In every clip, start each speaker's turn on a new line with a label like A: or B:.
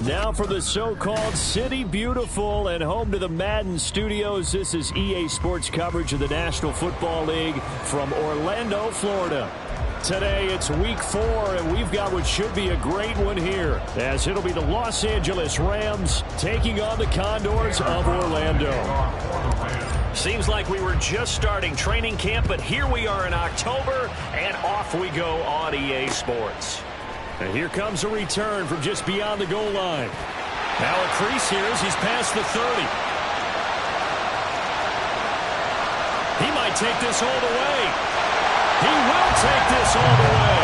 A: Now for the so-called City Beautiful and home to the Madden Studios. This is EA Sports coverage of the National Football League from Orlando, Florida. Today it's week 4, and we've got what should be a great one here, as it'll be the Los Angeles Rams taking on the Condors of Orlando. Seems like we were just starting training camp, but here we are in October, and off we go on EA Sports. And here comes a return from just beyond the goal line. Now a crease here as he's past the 30. He might take this all the way. He will take this all the way.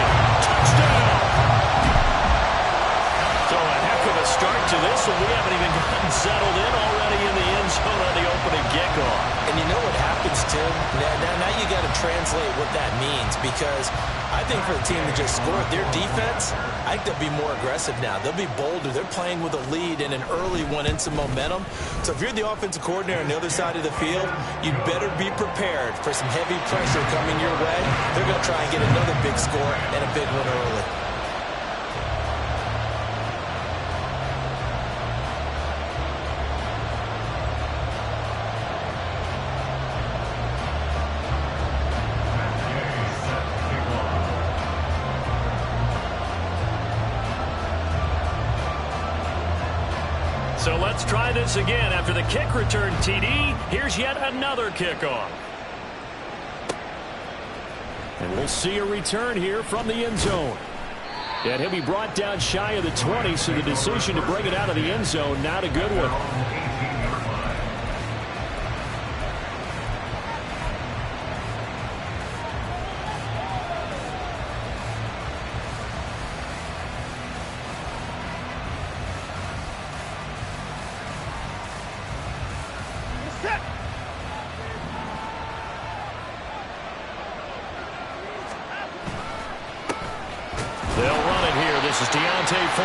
A: Touchdown. So a heck of a start to this one. We haven't even gotten settled in already in the end zone on the opening kickoff.
B: And you know what happens, Tim? Now you got to translate what that means, because I think for the team that just scored, their defense, I think they'll be more aggressive now. They'll be bolder. They're playing with a lead and an early one and some momentum. So if you're the offensive coordinator on the other side of the field, you'd better be prepared for some heavy pressure coming your way. They're going to try and get another big score and a big one early.
A: So let's try this again. After the kick return TD, here's yet another kickoff. And we'll see a return here from the end zone. And he'll be brought down shy of the 20, so the decision to bring it out of the end zone, not a good one.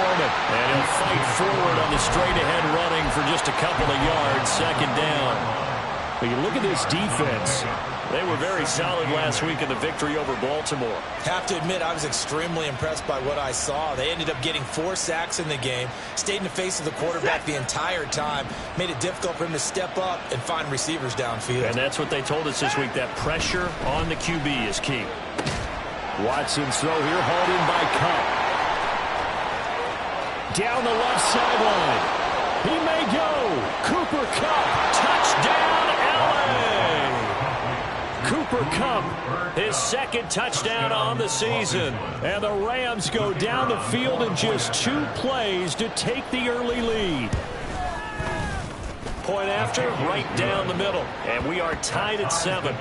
A: And he'll fight forward on the straight-ahead running for just a couple of yards, second down. But you look at this defense. They were very solid last week in the victory over Baltimore.
B: Have to admit, I was extremely impressed by what I saw. They ended up getting 4 sacks in the game, stayed in the face of the quarterback the entire time, made it difficult for him to step up and find receivers downfield.
A: And that's what they told us this week, that pressure on the QB is key. Watson's throw here, hauled in by Cup. Down the left sideline. He may go. Cooper Kupp. Touchdown, L.A. Cooper Kupp, his second touchdown on the season. And the Rams go down the field in just 2 plays to take the early lead. Point after, right down the middle. And we are tied at 7.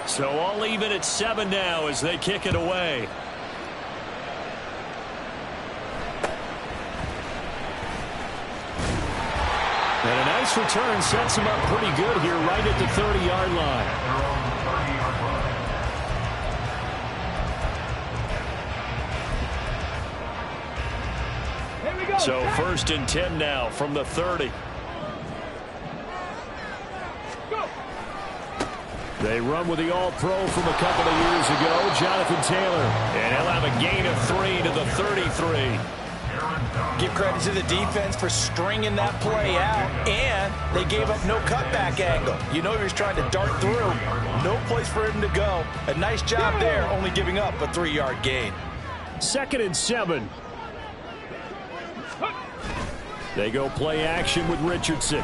A: So all even at 7 now as they kick it away. And a nice return sets him up pretty good here right at the 30-yard line. So 1st and 10 now from the 30. They run with the All-Pro from a couple of years ago, Jonathan Taylor. And he'll have a gain of 3 to the 33.
B: Give credit to the defense for stringing that play out, and they gave up no cutback angle. You know he was trying to dart through. No place for him to go. A nice job there, only giving up a 3-yard gain.
A: 2nd and 7. They go play action with Richardson.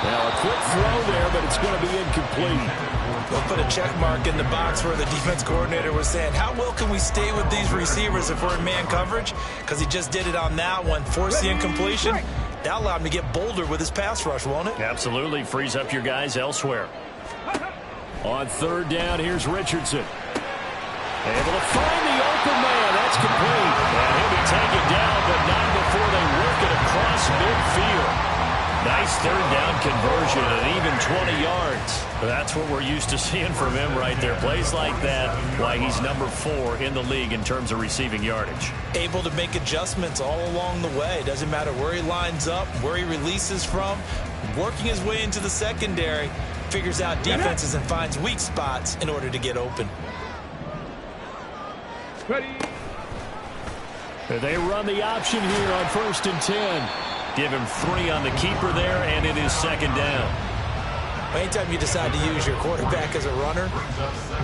A: Now a quick throw there, but it's going to be incomplete.
B: We'll put a check mark in the box where the defense coordinator was saying, how well can we stay with these receivers if we're in man coverage? Because he just did it on that one, forced the incompletion. That allowed him to get bolder with his pass rush, won't it?
A: Absolutely. Frees up your guys elsewhere. On 3rd down, here's Richardson. Able to find the open man. That's complete. And he'll be taken down, but not before they work it across midfield. Nice 3rd down conversion and even 20 yards. That's what we're used to seeing from him right there. Plays like that, why he's number 4 in the league in terms of receiving yardage.
B: Able to make adjustments all along the way. Doesn't matter where he lines up, where he releases from. working his way into the secondary, figures out defenses and finds weak spots in order to get open.
A: Ready. They run the option here on 1st and 10. Give him 3 on the keeper there, and it is 2nd down.
B: Anytime you decide to use your quarterback as a runner,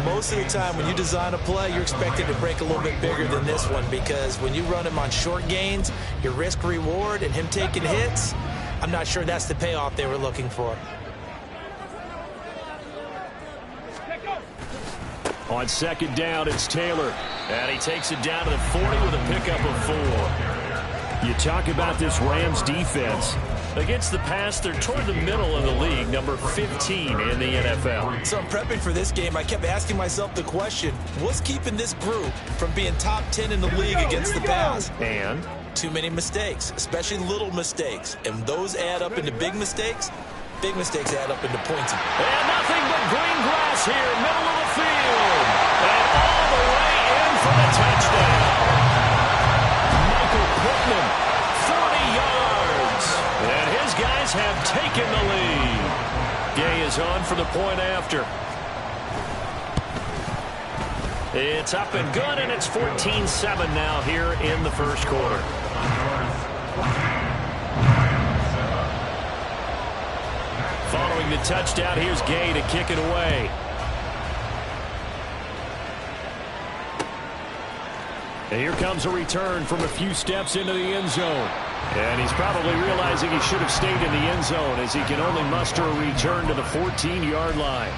B: most of the time when you design a play, you're expected to break a little bit bigger than this one, because when you run him on short gains, your risk-reward and him taking hits, I'm not sure that's the payoff they were looking for.
A: On 2nd down, it's Taylor. And he takes it down to the 40 with a pickup of 4. You talk about this Rams defense. Against the pass, they're toward the middle of the league, number 15 in the NFL.
B: So I'm prepping for this game. I kept asking myself the question, what's keeping this group from being top 10 in the league against the pass?
A: And?
B: Too many mistakes, especially little mistakes. And those add up into big mistakes. Big mistakes add up into points.
A: And nothing but green grass here, middle of the field. And all the way in for the touchdown. Michael Pittman, 40 yards. And his guys have taken the lead. Gay is on for the point after. It's up and good, and it's 14-7 now here in the first quarter. Following the touchdown, here's Gay to kick it away. And here comes a return from a few steps into the end zone. And he's probably realizing he should have stayed in the end zone, as he can only muster a return to the 14-yard line.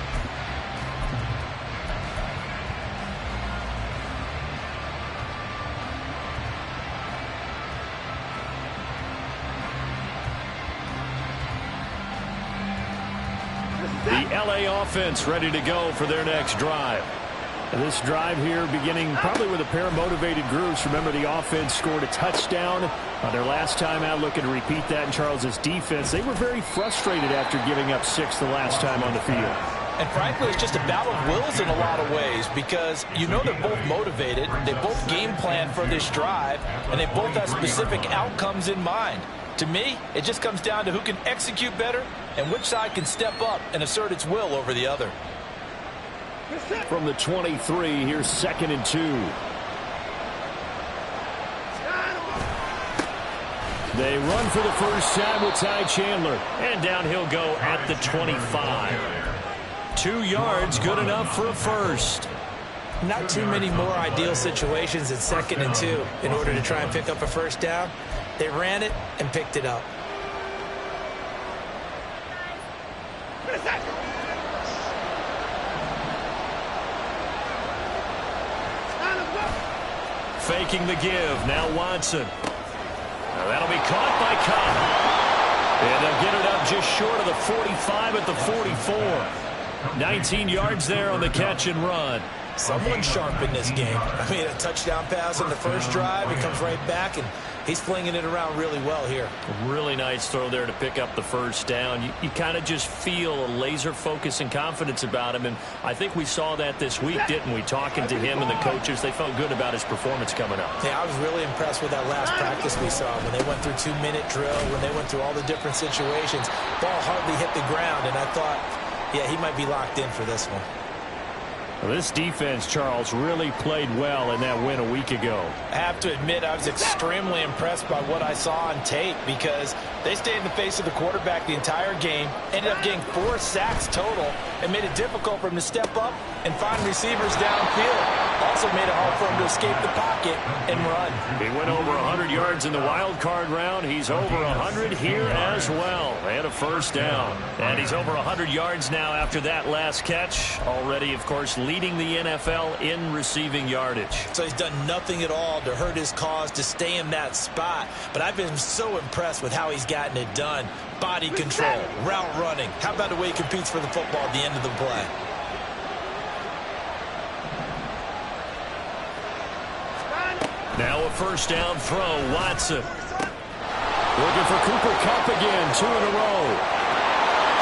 A: The LA offense ready to go for their next drive. And this drive here beginning probably with a pair of motivated groups. Remember, the offense scored a touchdown on their last time out. Looking to repeat that in Charles's defense. They were very frustrated after giving up 6 the last time on the field.
B: And frankly, it's just a battle of wills in a lot of ways, because you know they're both motivated. They both game plan for this drive, and they both have specific outcomes in mind. To me, it just comes down to who can execute better and which side can step up and assert its will over the other.
A: From the 23, here's 2nd and 2. They run for the first time with Ty Chandler. And down he'll go at the 25. 2 yards, good enough for a first.
B: Not too many more ideal situations at 2nd and 2 in order to try and pick up a first down. They ran it and picked it up.
A: Faking the give. Now Watson. Now that'll be caught by Cobb. And they'll get it up just short of the 45 at the 44. 19 yards there on the catch and run.
B: Someone sharp in this game. I mean, a touchdown pass on the first drive. It comes right back, and he's flinging it around really well here.
A: A really nice throw there to pick up the first down. You kind of just feel a laser focus and confidence about him, and I think we saw that this week, didn't we? Talking to him and the coaches, they felt good about his performance coming up.
B: Yeah, I was really impressed with that last practice we saw when they went through 2-minute drill, when they went through all the different situations. Ball hardly hit the ground, and I thought, yeah, he might be locked in for this one.
A: Well, this defense, Charles, really played well in that win a week ago.
B: I have to admit, I was extremely impressed by what I saw on tape, because they stayed in the face of the quarterback the entire game, ended up getting 4 sacks total, and made it difficult for him to step up and find receivers downfield. Also made it hard for him to escape the pocket and run.
A: He went over 100 yards in the wild card round. He's over 100 here as well. And a first down. And he's over 100 yards now after that last catch. Already, of course, leading the NFL in receiving yardage.
B: So he's done nothing at all to hurt his cause to stay in that spot. But I've been so impressed with how he's gotten it done. Body control, route running. How about the way he competes for the football at the end of the play?
A: Now a first down throw, Watson. Looking for Cooper Kupp again, 2 in a row.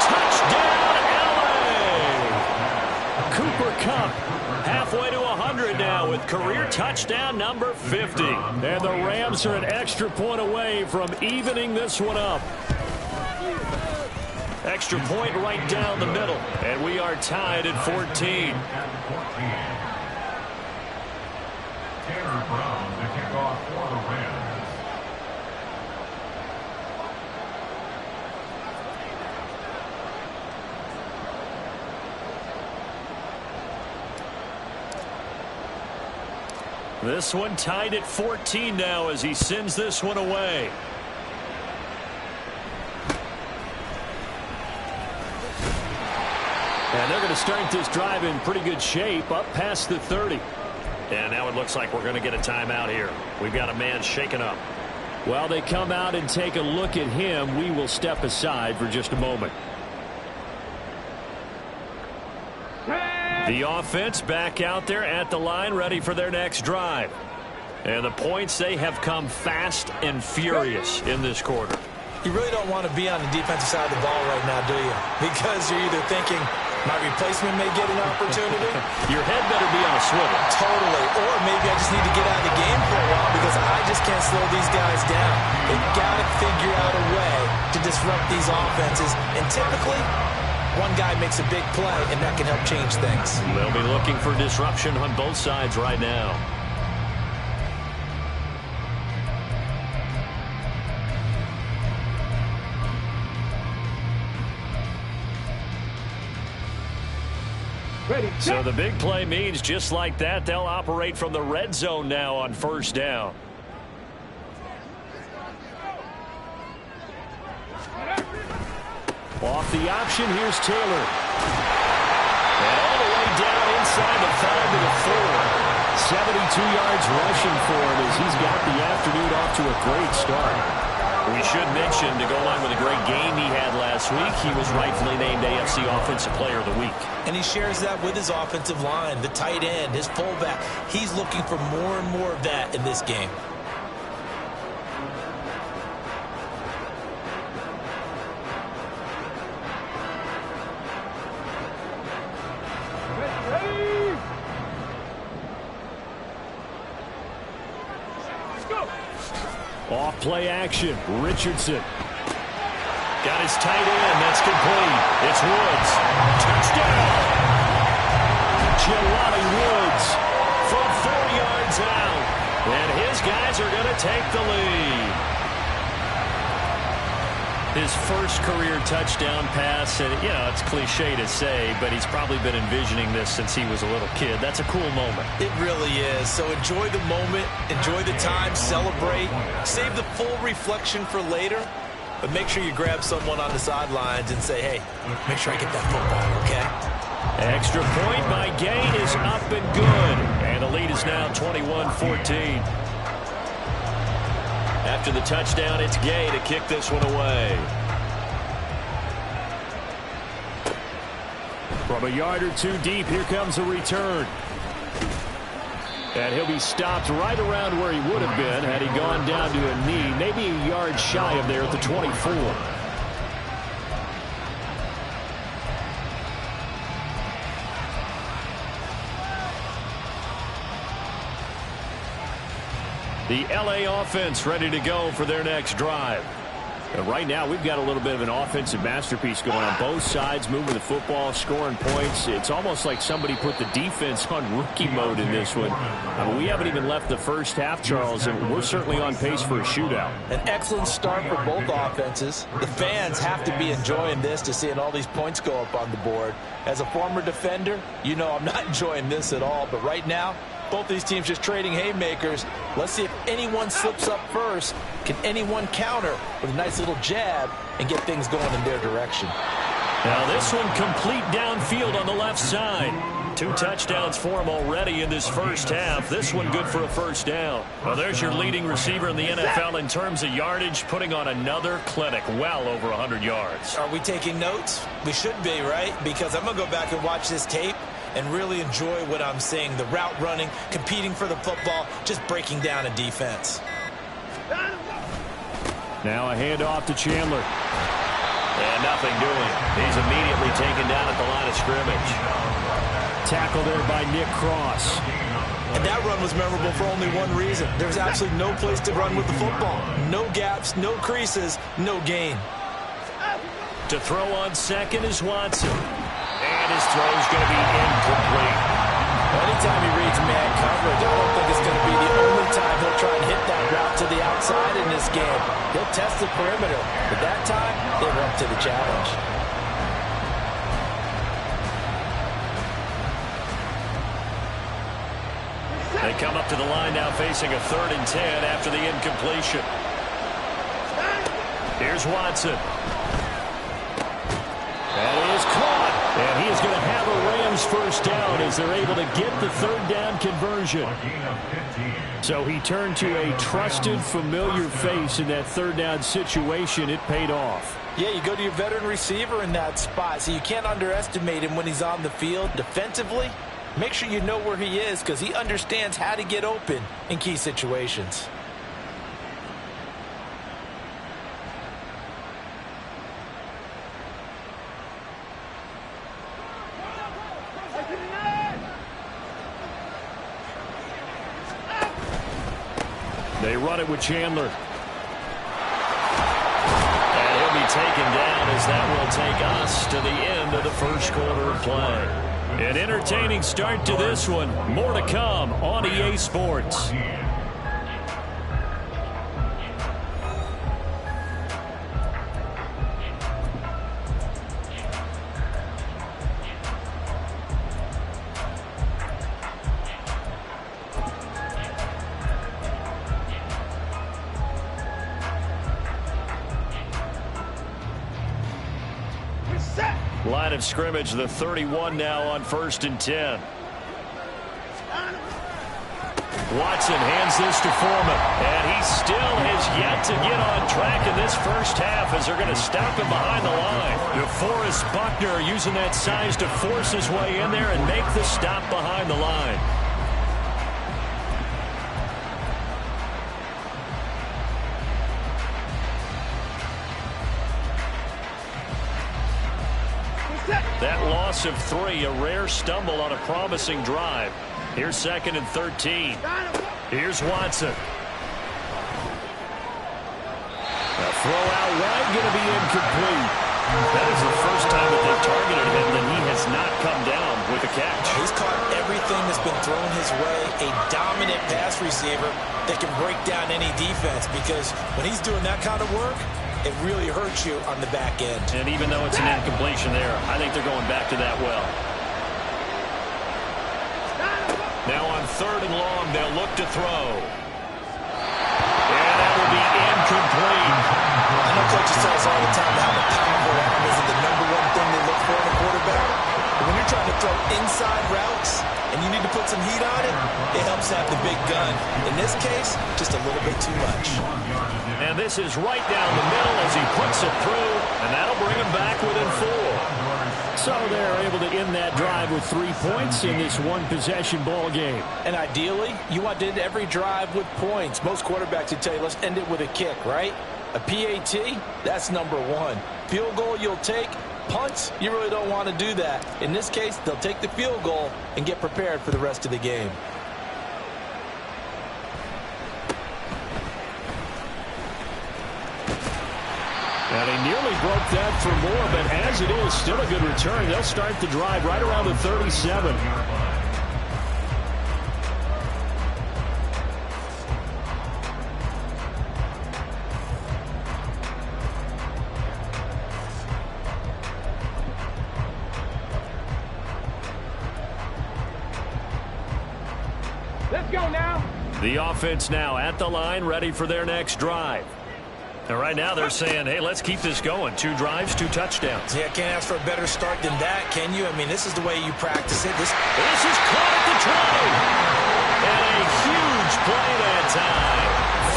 A: Touchdown, LA! Cooper Kupp halfway to 100 now with career touchdown number 50. And the Rams are an extra point away from evening this one up. Extra point right down the middle. And we are tied at 14.
C: Tanner Brown to kick off for the Rams.
A: This one tied at 14 now as he sends this one away. And they're going to start this drive in pretty good shape up past the 30. And now it looks like we're going to get a timeout here. We've got a man shaken up. While they come out and take a look at him, we will step aside for just a moment. The offense back out there at the line, ready for their next drive. And the points, they have come fast and furious in this quarter.
B: You really don't want to be on the defensive side of the ball right now, do you? Because you're either thinking, my replacement may get an opportunity.
A: Your head better be on a swivel.
B: Totally. Or maybe I just need to get out of the game for a while because I just can't slow these guys down. They've got to figure out a way to disrupt these offenses. And typically, one guy makes a big play, and that can help change things.
A: They'll be looking for disruption on both sides right now. So the big play means just like that, they'll operate from the red zone now on first down. Off the option, here's Taylor. And all the way down inside the 5 to the 4. 72 yards rushing for him as he's got the afternoon off to a great start. We should mention, to go along with a great game he had last week, he was rightfully named AFC Offensive Player of the Week.
B: And he shares that with his offensive line, the tight end, his fullback. He's looking for more and more of that in this game.
A: Off play action, Richardson. Got his tight end, that's complete. It's Woods. Touchdown! Jelani Woods from 4 yards out. And his guys are going to take the lead. His first career touchdown pass, and you know, it's cliche to say, but he's probably been envisioning this since he was a little kid. That's a cool moment.
B: It really is. So enjoy the moment, enjoy the time, celebrate, save the full reflection for later, but make sure you grab someone on the sidelines and say, hey, make sure I get that football, okay?
A: Extra point by Gay is up and good, and the lead is now 21-14. After the touchdown, it's Gay to kick this one away. From a yard or two deep, here comes a return. And he'll be stopped right around where he would have been had he gone down to a knee, maybe a yard shy of there at the 24. The LA offense ready to go for their next drive. And right now, we've got a little bit of an offensive masterpiece going on both sides, moving the football, scoring points. It's almost like somebody put the defense on rookie mode in this one. We haven't even left the first half, Charles, and we're certainly on pace for a shootout.
B: An excellent start for both offenses. The fans have to be enjoying this to seeing all these points go up on the board. As a former defender, you know I'm not enjoying this at all. But right now, both these teams just trading haymakers. Let's see if anyone slips up first. Can anyone counter with a nice little jab and get things going in their direction?
A: Now this one complete downfield on the left side. 2 touchdowns for him already in this first half. This one good for a first down. Well, there's your leading receiver in the NFL in terms of yardage, putting on another clinic, well over 100 yards.
B: Are we taking notes? We should be, right? Because I'm going to go back and watch this tape and really enjoy what I'm seeing. The route running, competing for the football, just breaking down a defense.
A: Now a handoff to Chandler. And nothing doing. He's immediately taken down at the line of scrimmage. Tackle there by Nick Cross.
B: And that run was memorable for only one reason. There's absolutely no place to run with the football. No gaps, no creases, no gain.
A: To throw on second is Watson. And his throw is going to be incomplete.
B: Anytime he reads man coverage, I don't think it's going to be the only time he'll try and hit that route to the outside in this game. He'll test the perimeter, but that time, they were up to the challenge.
A: They come up to the line now facing a 3rd and 10 after the incompletion. Here's Watson. That is caught. And he is going to have a Rams first down as they're able to get the 3rd down conversion. So he turned to a trusted, familiar face in that 3rd down situation. It paid off.
B: Yeah, you go to your veteran receiver in that spot, so you can't underestimate him when he's on the field defensively. Make sure you know where he is because he understands how to get open in key situations.
A: They run it with Chandler. And he'll be taken down as that will take us to the end of the first quarter of play. An entertaining start to this one. More to come on EA Sports. Line of scrimmage, the 31 now on 1st and 10. Watson hands this to Foreman, and he still has yet to get on track in this first half as they're going to stop him behind the line. DeForest Buckner using that size to force his way in there and make the stop behind the line. That loss of 3, a rare stumble on a promising drive. Here's 2nd and 13. Here's Watson. A throw out wide, going to be incomplete. That is the first time that they've targeted him that he has not come down with a catch.
B: He's caught everything that's been thrown his way. A dominant pass receiver that can break down any defense because when he's doing that kind of work, it really hurts you on the back end.
A: And even though it's an incompletion there, I think they're going back to that well. Now on 3rd and long, they'll look to throw. And that will be incomplete.
B: I know coaches tell us all the time how the powerful arm isn't the #1 thing they look for in a quarterback. But when you're trying to throw inside routes and you need to put some heat on it, it helps have the big gun. In this case, just a little bit too much.
A: And this is right down the middle as he puts it through, and that'll bring him back within 4. So they're able to end that drive with 3 points in this one-possession ball game.
B: And ideally, you want to end every drive with points. Most quarterbacks would tell you, let's end it with a kick, right? A PAT, that's #1. Field goal you'll take. Punts, you really don't want to do that. In this case, they'll take the field goal and get prepared for the rest of the game.
A: And he nearly broke that for more, but as it is, still a good return. They'll start the drive right around the 37.
D: Let's go now.
A: The offense now at the line, ready for their next drive. And right now they're saying, hey, let's keep this going. 2 drives, 2 touchdowns.
B: Yeah, can't ask for a better start than that, can you? I mean, this is the way you practice it. This
A: is caught at the 20. And a huge play that time.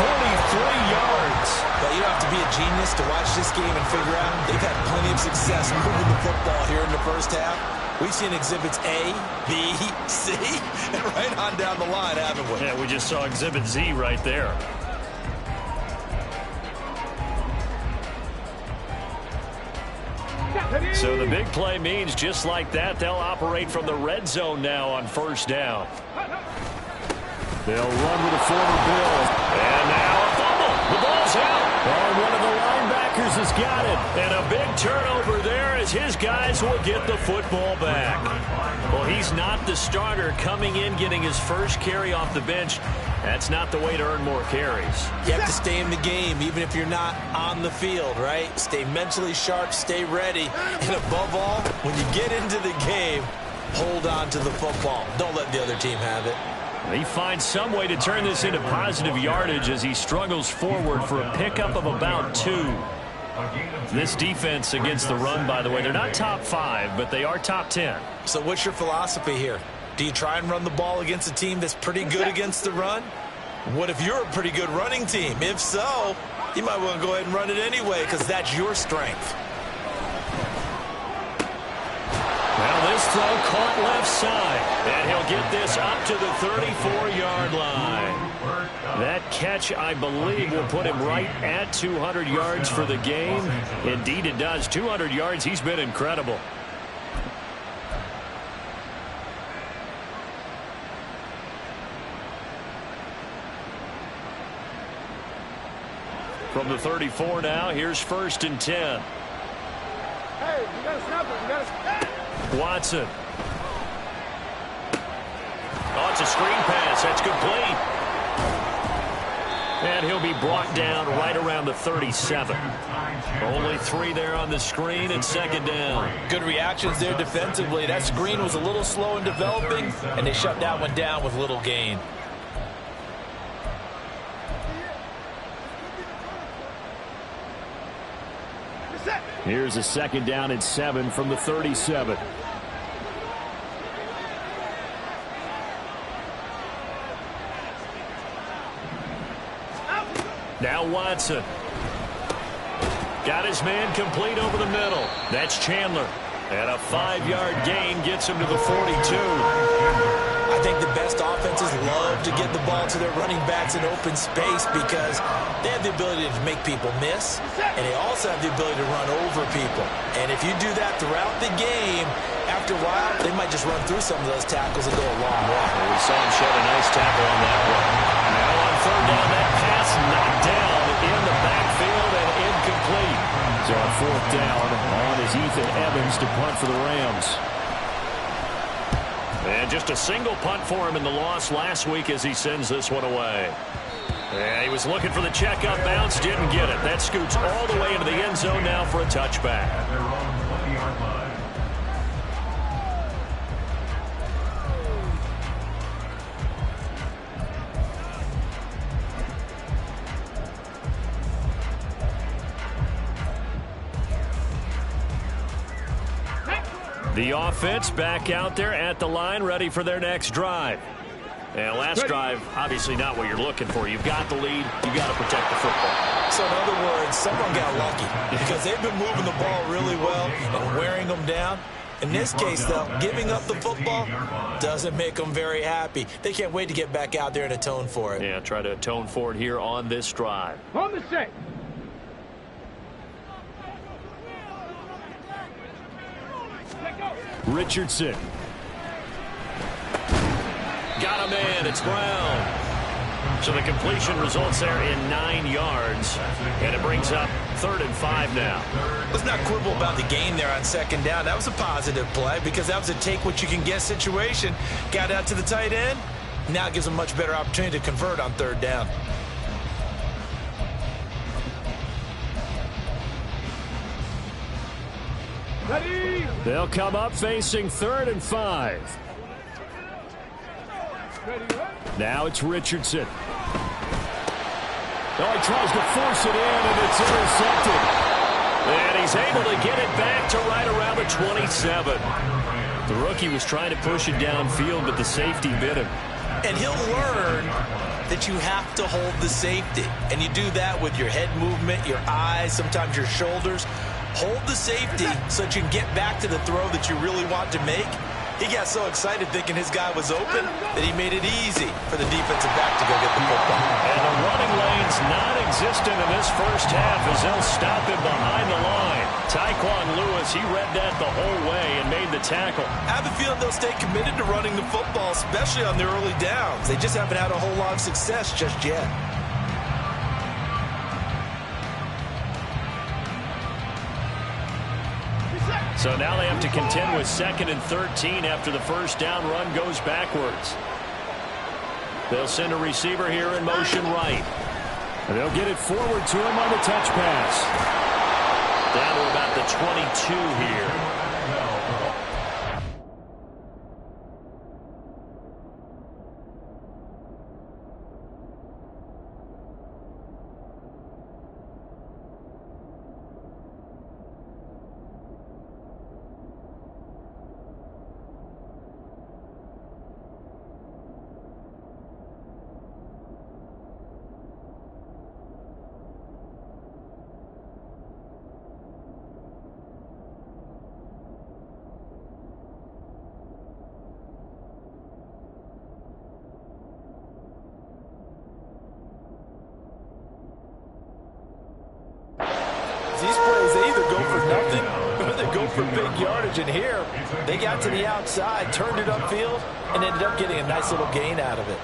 A: 43 yards.
B: But you don't have to be a genius to watch this game and figure out they've had plenty of success moving the football here in the first half. We've seen exhibits A, B, C, and right on down the line, haven't we?
A: Yeah, we just saw exhibit Z right there. So the big play means just like that, they'll operate from the red zone now on 1st down. They'll run with a former Bill. And now a fumble. The ball's out. And one of the linebackers Akers has got it. And a big turnover there as his guys will get the football back. Well, he's not the starter coming in, getting his first carry off the bench. That's not the way to earn more carries.
B: You have to stay in the game, even if you're not on the field, right? Stay mentally sharp, stay ready. And above all, when you get into the game, hold on to the football. Don't let the other team have it.
A: He finds some way to turn this into positive yardage as he struggles forward for a pickup of about 2. This defense against the run, by the way, they're not top 5, but they are top 10.
B: So what's your philosophy here? Do you try and run the ball against a team that's pretty good against the run? What if you're a pretty good running team? If so, you might want to go ahead and run it anyway because that's your strength.
A: Well, this throw caught left side, and he'll get this up to the 34-yard line. That catch, I believe, will put him right at 200 yards for the game. Indeed, it does. 200 yards, he's been incredible. From the 34 now, here's 1st and 10.
D: Hey, you got to snap it. You got to
A: Watson. Oh, it's a screen pass. That's complete. And he'll be brought down right around the 37. Only 3 there on the screen and 2nd down.
B: Good reactions there defensively. That screen was a little slow in developing, and they shut that one down with little gain.
A: Here's a 2nd down and 7 from the 37. Now Watson. Got his man complete over the middle. That's Chandler. And a 5-yard gain gets him to the 42.
B: I think the best offenses love to get the ball to their running backs in open space because they have the ability to make people miss, and they also have the ability to run over people. And if you do that throughout the game, after a while, they might just run through some of those tackles and go a long way.
A: We saw him shed a nice tackle on that one. Now on 3rd down, that pass knocked down in the backfield and incomplete. So on 4th down, on is Ethan Evans to punt for the Rams. And just a single punt for him in the loss last week as he sends this one away. And he was looking for the check-up bounce, didn't get it. That scoots all the way into the end zone now for a touchback. The offense back out there at the line, ready for their next drive. And last drive, obviously not what you're looking for. You've got the lead. You've got to protect the football.
B: So in other words, someone got lucky because they've been moving the ball really well and wearing them down. In this case, though, giving up the football doesn't make them very happy. They can't wait to get back out there and atone for it.
A: Yeah, try to atone for it here on this drive.
D: On the shape.
A: Richardson. Got a man. It's Brown. So the completion results there in 9 yards. And it brings up 3rd and 5 now.
B: Let's not quibble about the gain there on 2nd down. That was a positive play because that was a take-what-you-can-get situation. Got out to the tight end. Now it gives them a much better opportunity to convert on 3rd down.
D: Ready.
A: They'll come up facing 3rd and 5. Now it's Richardson. Oh, he tries to force it in, and it's intercepted. And he's able to get it back to right around the 27. The rookie was trying to push it downfield, but the safety bit him.
B: And he'll learn that you have to hold the safety. And you do that with your head movement, your eyes, sometimes your shoulders. Hold the safety so that you can get back to the throw that you really want to make. He got so excited thinking his guy was open that he made it easy for the defensive back to go get the football.
A: And the running lane's non-existent in this first half as they'll stop him behind the line. Tyquan Lewis, he read that the whole way and made the tackle.
B: I have a feeling they'll stay committed to running the football, especially on their early downs. They just haven't had a whole lot of success just yet.
A: So now they have to contend with 2nd and 13 after the first down run goes backwards. They'll send a receiver here in motion right. And they'll get it forward to him on the touch pass. Down to about the 22 here.
B: These plays, they either go for nothing or they go for big yardage. And here, they got to the outside, turned it upfield, and ended up getting a nice little gain out of it.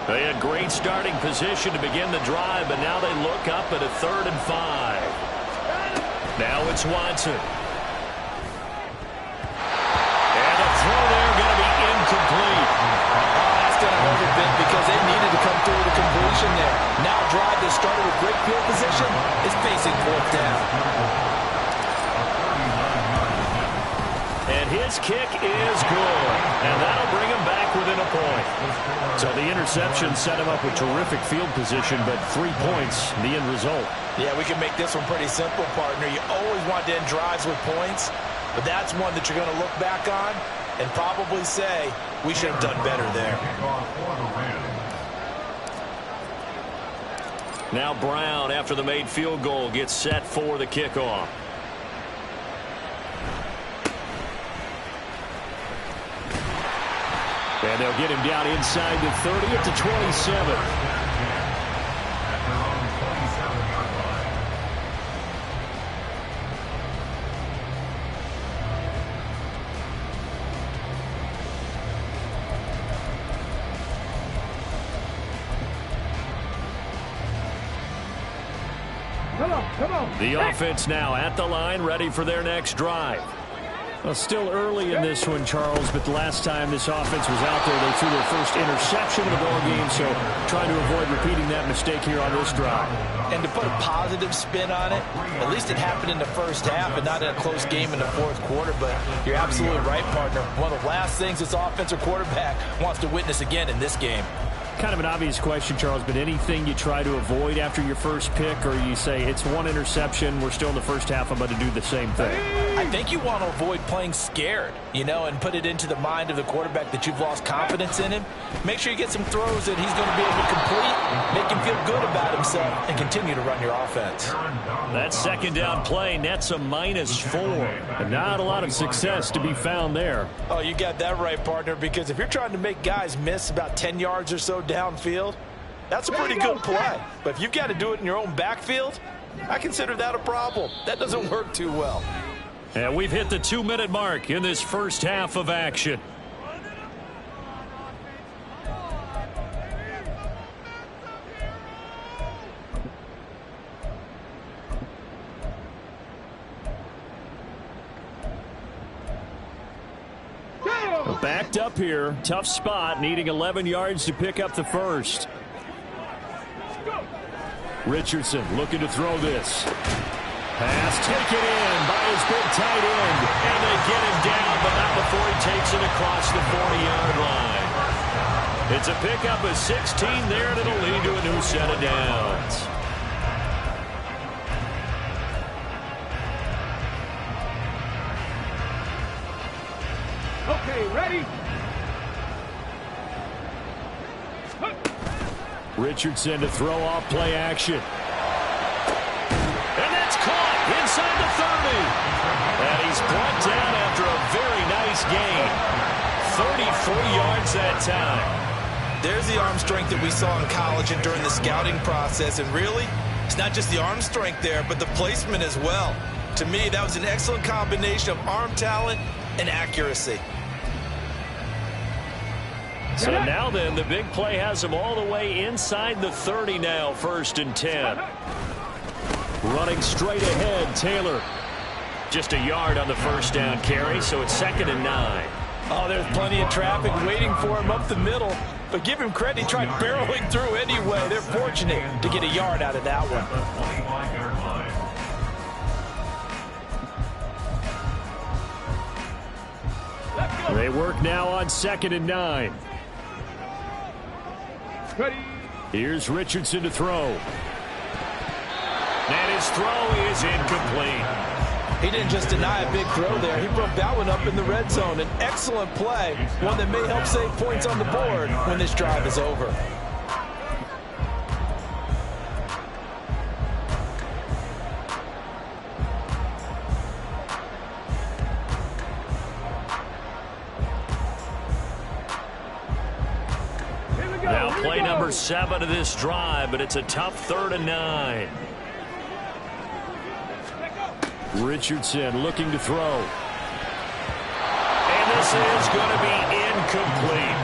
A: They had great starting position to begin the drive, but now they look up at a 3rd and 5. Now it's Watson. And a throw there going to be incomplete.
B: That's going to hurt a bit because they needed to come through with a completion there. Now a drive that started with great field position is facing 4th down.
A: And his kick is good. And that'll bring him back within a point. So the interception set him up with terrific field position, but 3 points, the end result.
B: Yeah, we can make this one pretty simple, partner. You always want to end drives with points, but that's one that you're going to look back on and probably say, we should have done better there.
A: Now Brown, after the made field goal, gets set for the kickoff. And they'll get him down inside the 30 at the 27.
D: Come on.
A: The offense now at the line, ready for their next drive. Well, still early in this one, Charles, but the last time this offense was out there, they threw their first interception of the ball game, so trying to avoid repeating that mistake here on this drive.
B: And to put a positive spin on it, at least it happened in the first half and not in a close game in the 4th quarter, but you're absolutely right, partner. One of the last things this offensive quarterback wants to witness again in this game.
A: Kind of an obvious question, Charles, but anything you try to avoid after your first pick, or you say it's one interception, we're still in the first half, I'm going to do the same thing?
B: I think you want to avoid playing scared, and put it into the mind of the quarterback that you've lost confidence in him. Make sure you get some throws that he's going to be able to complete, make him feel good about himself, and continue to run your offense.
A: That second down play nets a -4. And not a lot of success to be found there.
B: Oh, you got that right, partner, because if you're trying to make guys miss about 10 yards or so downfield, that's a pretty good play. But if you've got to do it in your own backfield, I consider that a problem. That doesn't work too well.
A: And we've hit the 2-minute mark in this first half of action. Backed up here. Tough spot, needing 11 yards to pick up the first. Richardson looking to throw this. Pass taken in by his big tight end. And they get him down, but not before he takes it across the 40-yard line. It's a pickup of 16 there, and it'll lead to a new set of downs.
D: Okay, ready?
A: Richardson to throw off play action. And that's caught inside the 30. And he's brought down after a very nice gain. 34 yards that time.
B: There's the arm strength that we saw in college and during the scouting process. And really, it's not just the arm strength there, but the placement as well. To me, that was an excellent combination of arm talent and accuracy.
A: So now then, the big play has him all the way inside the 30 now, 1st and 10. Running straight ahead, Taylor. Just a yard on the first down carry, so it's 2nd and 9.
B: Oh, there's plenty of traffic waiting for him up the middle. But give him credit, he tried barreling through anyway. They're fortunate to get a yard out of that one.
A: They work now on 2nd and 9.
D: Ready?
A: Here's Richardson to throw. And his throw is incomplete.
B: He didn't just deny a big throw there. He broke that one up in the red zone. An excellent play, one that may help save points on the board when this drive is over.
A: Now play number 7 of this drive, but it's a tough 3rd and 9. Richardson looking to throw. And this is going to be incomplete.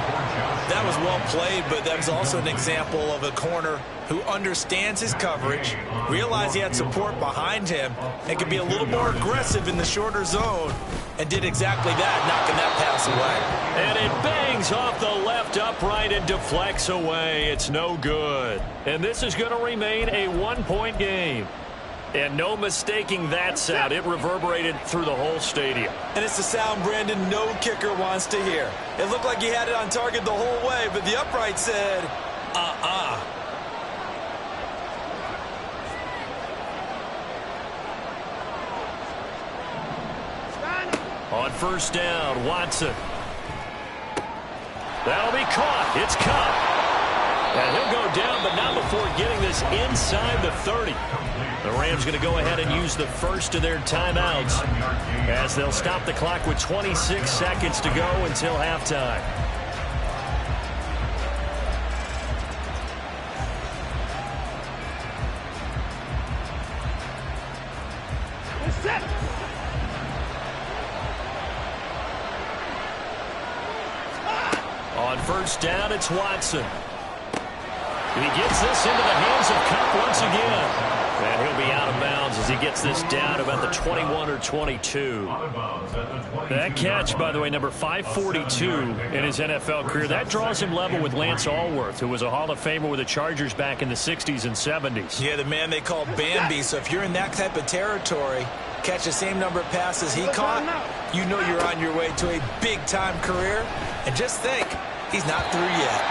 B: That was well played, but that was also an example of a corner who understands his coverage, realized he had support behind him, and could be a little more aggressive in the shorter zone, and did exactly that, knocking that pass away.
A: And it bangs off the left upright and deflects away. It's no good. And this is going to remain a 1-point game. And no mistaking that sound. It reverberated through the whole stadium.
B: And it's the sound Brandon no kicker wants to hear. It looked like he had it on target the whole way, but the upright said,
A: On 1st down, Watson. That'll be caught. It's caught. And he'll go down, but not before getting this inside the 30. The Rams going to go ahead and use the first of their timeouts as they'll stop the clock with 26 seconds to go until halftime.
D: Set.
A: On 1st down, it's Watson. He gets this into the hands of Cup once again. And he'll be out of bounds as he gets this down about the 21 or 22. That catch, by the way, number 542 in his NFL career, that draws him level with Lance Allworth, who was a Hall of Famer with the Chargers back in the 60s and 70s.
B: Yeah, the man they call Bambi. So if you're in that type of territory, catch the same number of passes he caught, you know you're on your way to a big-time career. And just think, he's not through yet.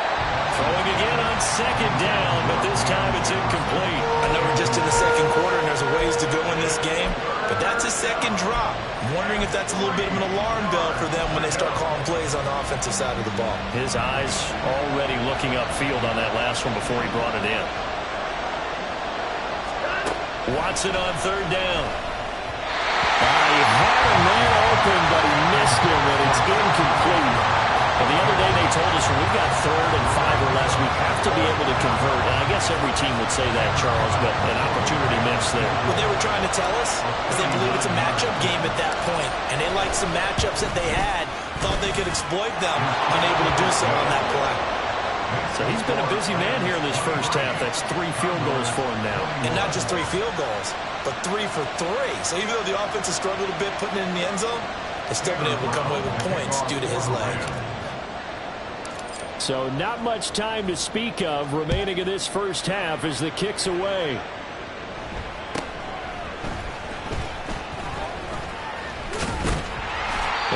A: Throwing again on second down, but this time it's incomplete.
B: I know we're just in the second quarter and there's a ways to go in this game, but that's a second drop. I'm wondering if that's a little bit of an alarm bell for them when they start calling plays on the offensive side of the ball.
A: His eyes already looking upfield on that last one before he brought it in. Watson on third down. He had a man open, but he missed him, and it's incomplete. And the other day they told us when we've got 3rd and 5 or less, we have to be able to convert. And I guess every team would say that, Charles, but an opportunity missed there.
B: What they were trying to tell us is they believe it's a matchup game at that point, and they liked some matchups that they had, thought they could exploit them, unable to do so on that play.
A: So he's been a busy man here in this first half. That's 3 field goals for him now.
B: And not just 3 field goals, but 3 for 3. So even though the offense has struggled a bit putting it in the end zone, they've still been able to come away with points due to his leg.
A: So not much time to speak of remaining in this first half as the kick's away.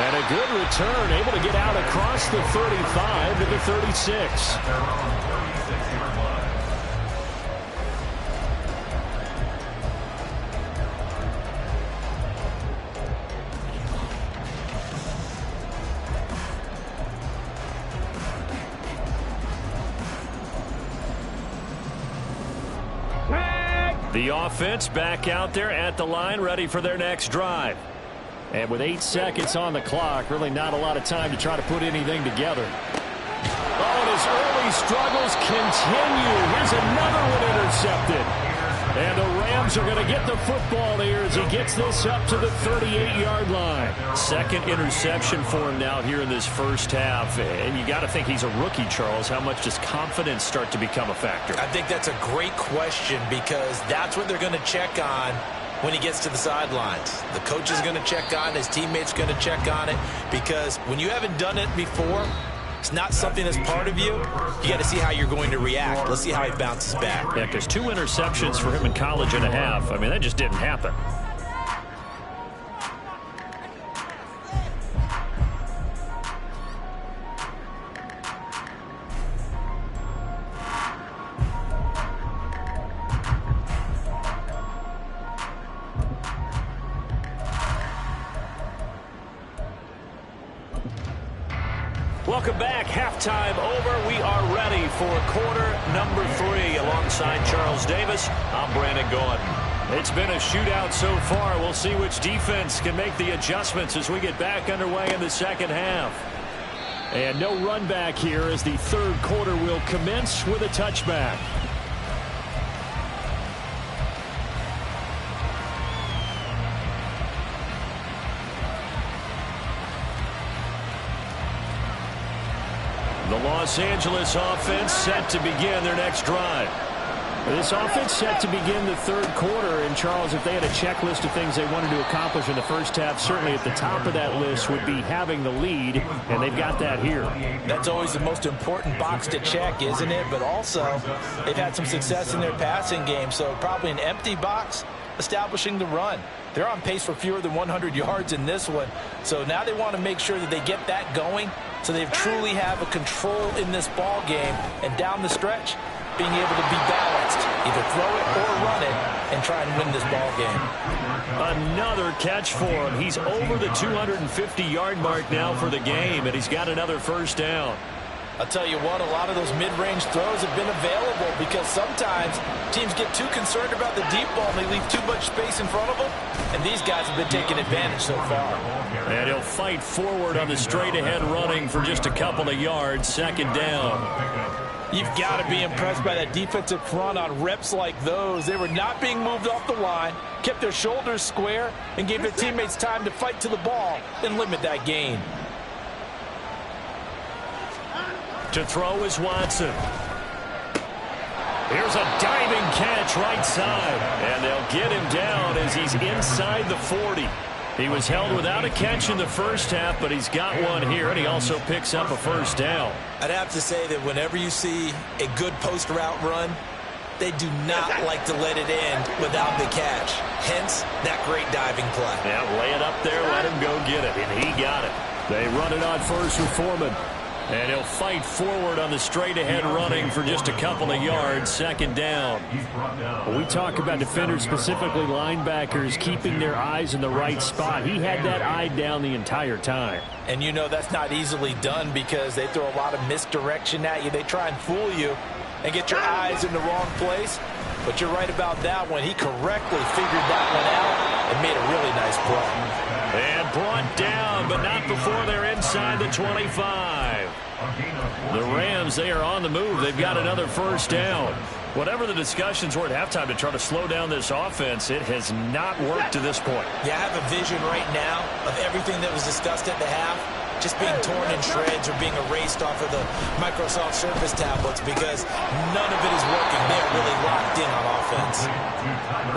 A: And a good return, able to get out across the 35 to the 36. The offense back out there at the line, ready for their next drive. And with 8 seconds on the clock, really not a lot of time to try to put anything together. Oh, and his early struggles continue. Here's another one intercepted. And the Rams are going to get the football here as he gets this up to the 38-yard line. Second interception for him now here in this first half. And you got to think he's a rookie, Charles. How much does confidence start to become a factor?
B: I think that's a great question because that's what they're going to check on when he gets to the sidelines. The coach is going to check on it. His teammates going to check on it because when you haven't done it before, it's not something that's part of you. You got to see how you're going to react. Let's see how he bounces back.
A: Yeah, because 2 interceptions for him in college and a half. I mean, that just didn't happen. Welcome back. Halftime over. We are ready for quarter number 3. Alongside Charles Davis, I'm Brandon Gordon. It's been a shootout so far. We'll see which defense can make the adjustments as we get back underway in the second half. And no run back here as the third quarter will commence with a touchback. The Los Angeles offense set to begin their next drive. This offense set to begin the third quarter. And, Charles, if they had a checklist of things they wanted to accomplish in the first half, certainly at the top of that list would be having the lead, and they've got that here.
B: That's always the most important box to check, isn't it? But also, they've had some success in their passing game, so probably an empty box establishing the run. They're on pace for fewer than 100 yards in this one, so now they want to make sure that they get that going so they truly have a control in this ball game, and down the stretch, being able to be balanced, either throw it or run it, and try and win this ball game.
A: Another catch for him. He's over the 250-yard mark now for the game, and he's got another first down.
B: I'll tell you what, a lot of those mid-range throws have been available because sometimes teams get too concerned about the deep ball and they leave too much space in front of them, and these guys have been taking advantage so far.
A: And he'll fight forward on the straight-ahead running for just a couple of yards, second down.
B: You've got to be impressed by that defensive front on reps like those. They were not being moved off the line, kept their shoulders square, and gave their teammates time to fight to the ball and limit that gain.
A: To throw is Watson. Here's a diving catch right side, and they'll get him down as he's inside the 40. He was held without a catch in the first half, but he's got one here, and he also picks up a first down.
B: I'd have to say that whenever you see a good post route run, they do not like to let it end without the catch. Hence, that great diving play.
A: Yeah, lay it up there, let him go get it, and he got it. They run it on first with Foreman. And he'll fight forward on the straight-ahead running for just a couple of yards, second down. When we talk about defenders, specifically linebackers, keeping their eyes in the right spot, he had that eye down the entire time.
B: And you know that's not easily done because they throw a lot of misdirection at you. They try and fool you and get your eyes in the wrong place. But you're right about that one. He correctly figured that one out and made a really nice play.
A: And brought down, but not before they're inside the 25. The Rams, they are on the move. They've got another first down. Whatever the discussions were at halftime to try to slow down this offense, it has not worked to this point.
B: Yeah, I have a vision right now of everything that was discussed at the half just being torn in shreds or being erased off of the Microsoft Surface tablets because none of it is working. They're really locked in on offense.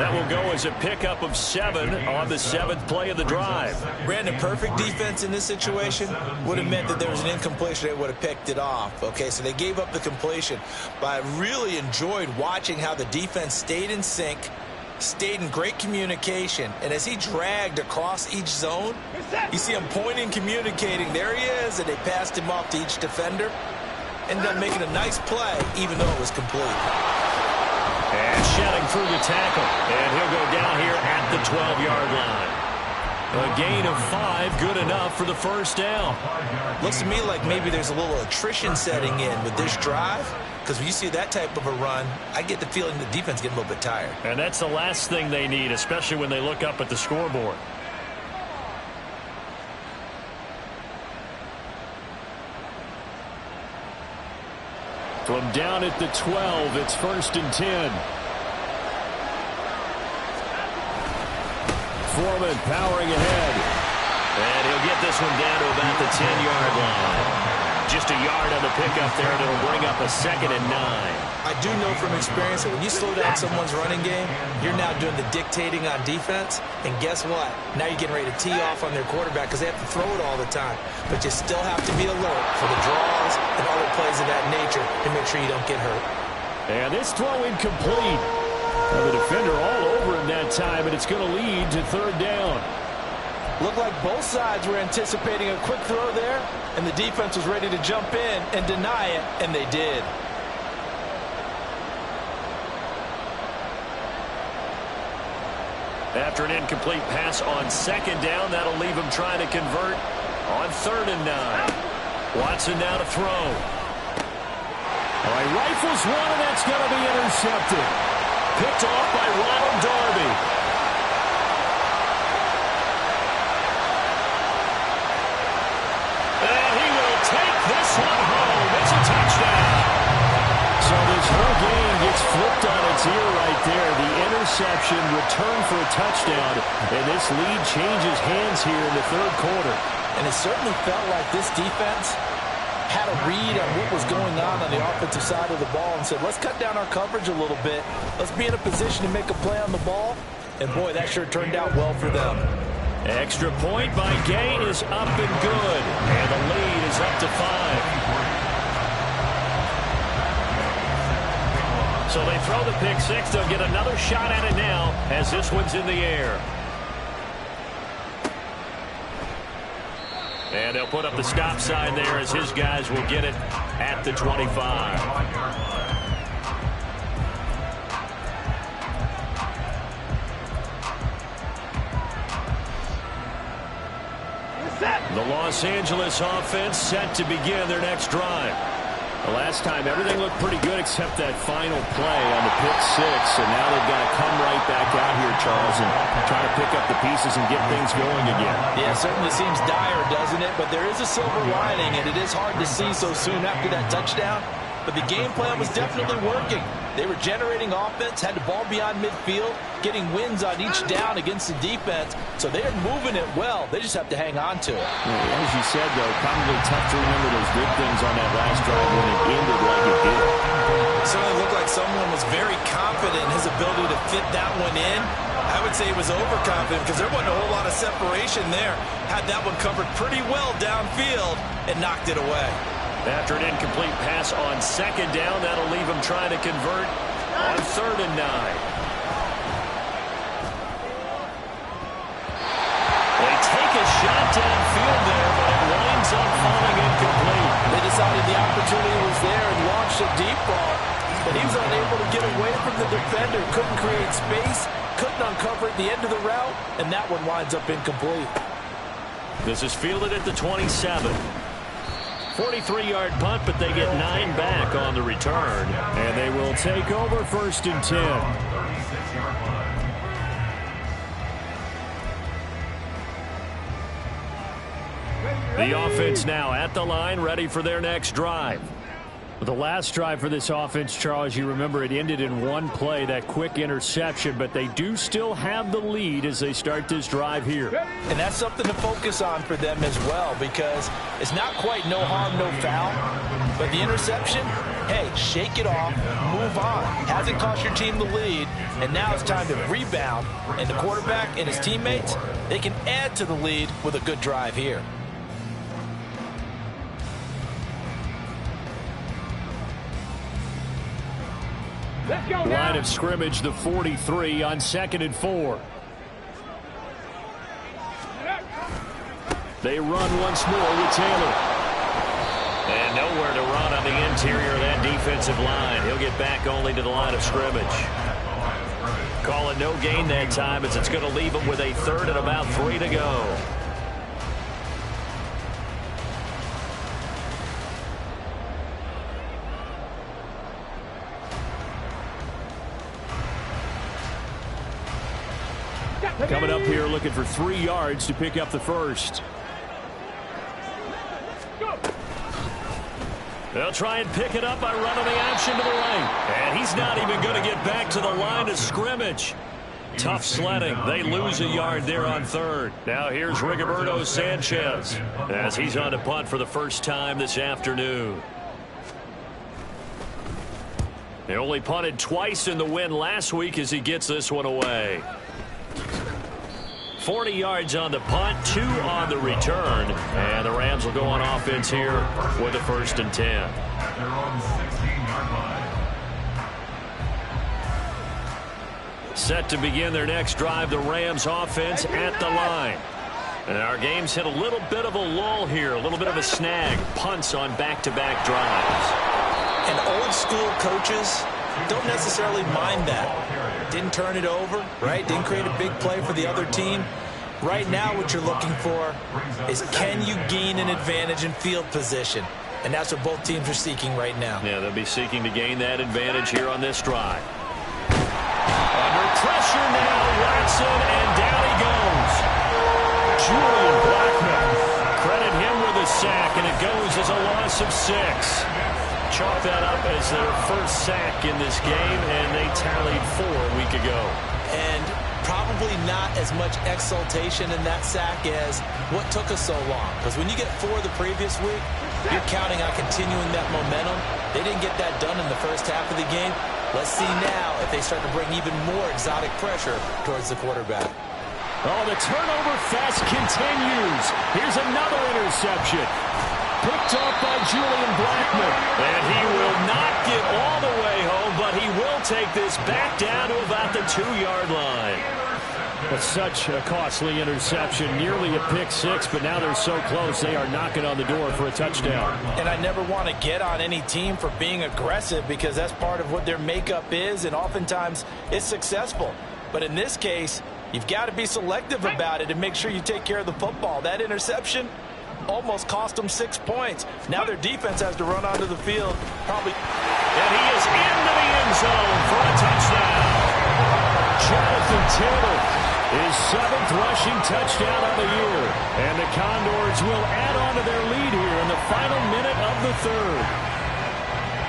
A: That will go as a pickup of 7 on the 7th play of the drive.
B: Brandon, perfect defense in this situation would have meant that there was an incompletion. They would have picked it off. Okay, so they gave up the completion. But I really enjoyed watching how the defense stayed in sync, stayed in great communication, and as he dragged across each zone, you see him pointing, communicating. There he is, and they passed him off to each defender. Ended up making a nice play, even though it was complete.
A: And shedding through the tackle, and he'll go down here at the 12-yard line. A gain of 5, good enough for the first down.
B: Looks to me like maybe there's a little attrition setting in with this drive, because when you see that type of a run, I get the feeling the defense getting a little bit tired.
A: And that's the last thing they need, especially when they look up at the scoreboard. From down at the 12, it's 1st and 10. Foreman powering ahead. And he'll get this one down to about the 10-yard line. Just a yard on the pickup there, and it'll bring up a 2nd and 9.
B: I do know from experience that when you slow down someone's running game, you're now doing the dictating on defense. And guess what? Now you're getting ready to tee off on their quarterback because they have to throw it all the time. But you still have to be alert for the draws and other plays of that nature to make sure you don't get hurt.
A: And this throw incomplete. The defender all over him that time, and it's going to lead to 3rd down.
B: Looked like both sides were anticipating a quick throw there, and the defense was ready to jump in and deny it, and they did.
A: After an incomplete pass on 2nd down, that'll leave him trying to convert on 3rd and 9. Watson now to throw. All right, rifles one, and that's going to be intercepted. Picked off by Ronald Darby. And he will take this one home. It's a touchdown. So this whole game gets flipped on its ear right there. The interception returned for a touchdown, and this lead changes hands here in the 3rd quarter.
B: And it certainly felt like this defense had a read on what was going on the offensive side of the ball and said, let's cut down our coverage a little bit. Let's be in a position to make a play on the ball. And, boy, that sure turned out well for them.
A: Extra point by Gay is up and good. And the lead is up to 5. So they throw the pick 6. They'll get another shot at it now as this one's in the air. And they'll put up the stop sign there as his guys will get it at the 25. The Los Angeles offense set to begin their next drive. The last time, everything looked pretty good except that final play on the pick 6. And now they've got to come right back out here, Charles, and try to pick up the pieces and get things going again.
B: Yeah, it certainly seems dire, doesn't it? But there is a silver lining, and it is hard to see so soon after that touchdown. But the game plan was definitely working. They were generating offense, had the ball beyond midfield, getting wins on each down against the defense. So they're moving it well. They just have to hang on to it.
A: Yeah, as you said, though, probably tough to remember those good things on that last drive when it ended like it did.
B: It certainly looked like someone was very confident in his ability to fit that one in. I would say he was overconfident because there wasn't a whole lot of separation there. Had that one covered pretty well downfield and knocked it away.
A: After an incomplete pass on 2nd down, that'll leave him trying to convert on 3rd and 9. They take a shot downfield there, but it winds up falling incomplete.
B: They decided the opportunity was there and launched a deep ball, but he was unable to get away from the defender, couldn't create space, couldn't uncover at the end of the route, and that one winds up incomplete.
A: This is fielded at the 27. 43-yard punt, but they get 9 back on the return, and they will take over 1st and 10. The offense now at the line, ready for their next drive. The last drive for this offense, Charles, you remember it ended in one play, that quick interception, but they do still have the lead as they start this drive here.
B: And that's something to focus on for them as well, because it's not quite no harm, no foul, but the interception, hey, shake it off, move on. Hasn't cost your team the lead, and now it's time to rebound, and the quarterback and his teammates, they can add to the lead with a good drive here.
A: Line of scrimmage, the 43 on 2nd and 4. They run once more with Taylor. And nowhere to run on the interior of that defensive line. He'll get back only to the line of scrimmage. Call it no gain that time, as it's going to leave him with a 3rd and about 3 to go. Coming up here looking for 3 yards to pick up the first. They'll try and pick it up by running the option to the right. And he's not even going to get back to the line of scrimmage. Tough sledding. They lose a yard there on 3rd. Now here's Rigoberto Sanchez as he's on to punt for the first time this afternoon. They only punted twice in the win last week as he gets this one away. 40 yards on the punt, 2 on the return, and the Rams will go on offense here with the 1st and 10.
C: At their own 16-yard line.
A: Set to begin their next drive, the Rams offense at the line. And our game's hit a little bit of a lull here, a little bit of a snag. Punts on back-to-back drives.
B: And old school coaches don't necessarily mind that. Didn't turn it over, right? Didn't create a big play for the other team. Right now what you're looking for is, can you gain an advantage in field position? And that's what both teams are seeking right now.
A: Yeah, they'll be seeking to gain that advantage here on this drive. Under pressure now, Watson, and down he goes. Julian Blackman. Credit him with a sack, and it goes as a loss of 6. Chalk that up as their first sack in this game, and they tallied 4 a week ago.
B: And probably not as much exultation in that sack as what took us so long. Because when you get 4 the previous week, you're counting on continuing that momentum. They didn't get that done in the first half of the game. Let's see now if they start to bring even more exotic pressure towards the quarterback.
A: Oh, the turnover fest continues. Here's another interception. Picked up by Julian Blackman. And he will not get all the way home, but he will take this back down to about the 2-yard line. That's such a costly interception, nearly a pick 6, but now they're so close they are knocking on the door for a touchdown.
B: And I never want to get on any team for being aggressive, because that's part of what their makeup is, and oftentimes it's successful. But in this case, you've got to be selective about it and make sure you take care of the football. That interception almost cost them 6 points. Now their defense has to run onto the field. Probably.
A: And he is into the end zone for a touchdown. Jonathan Taylor, his 7th rushing touchdown of the year. And the Condors will add on to their lead here in the final minute of the 3rd.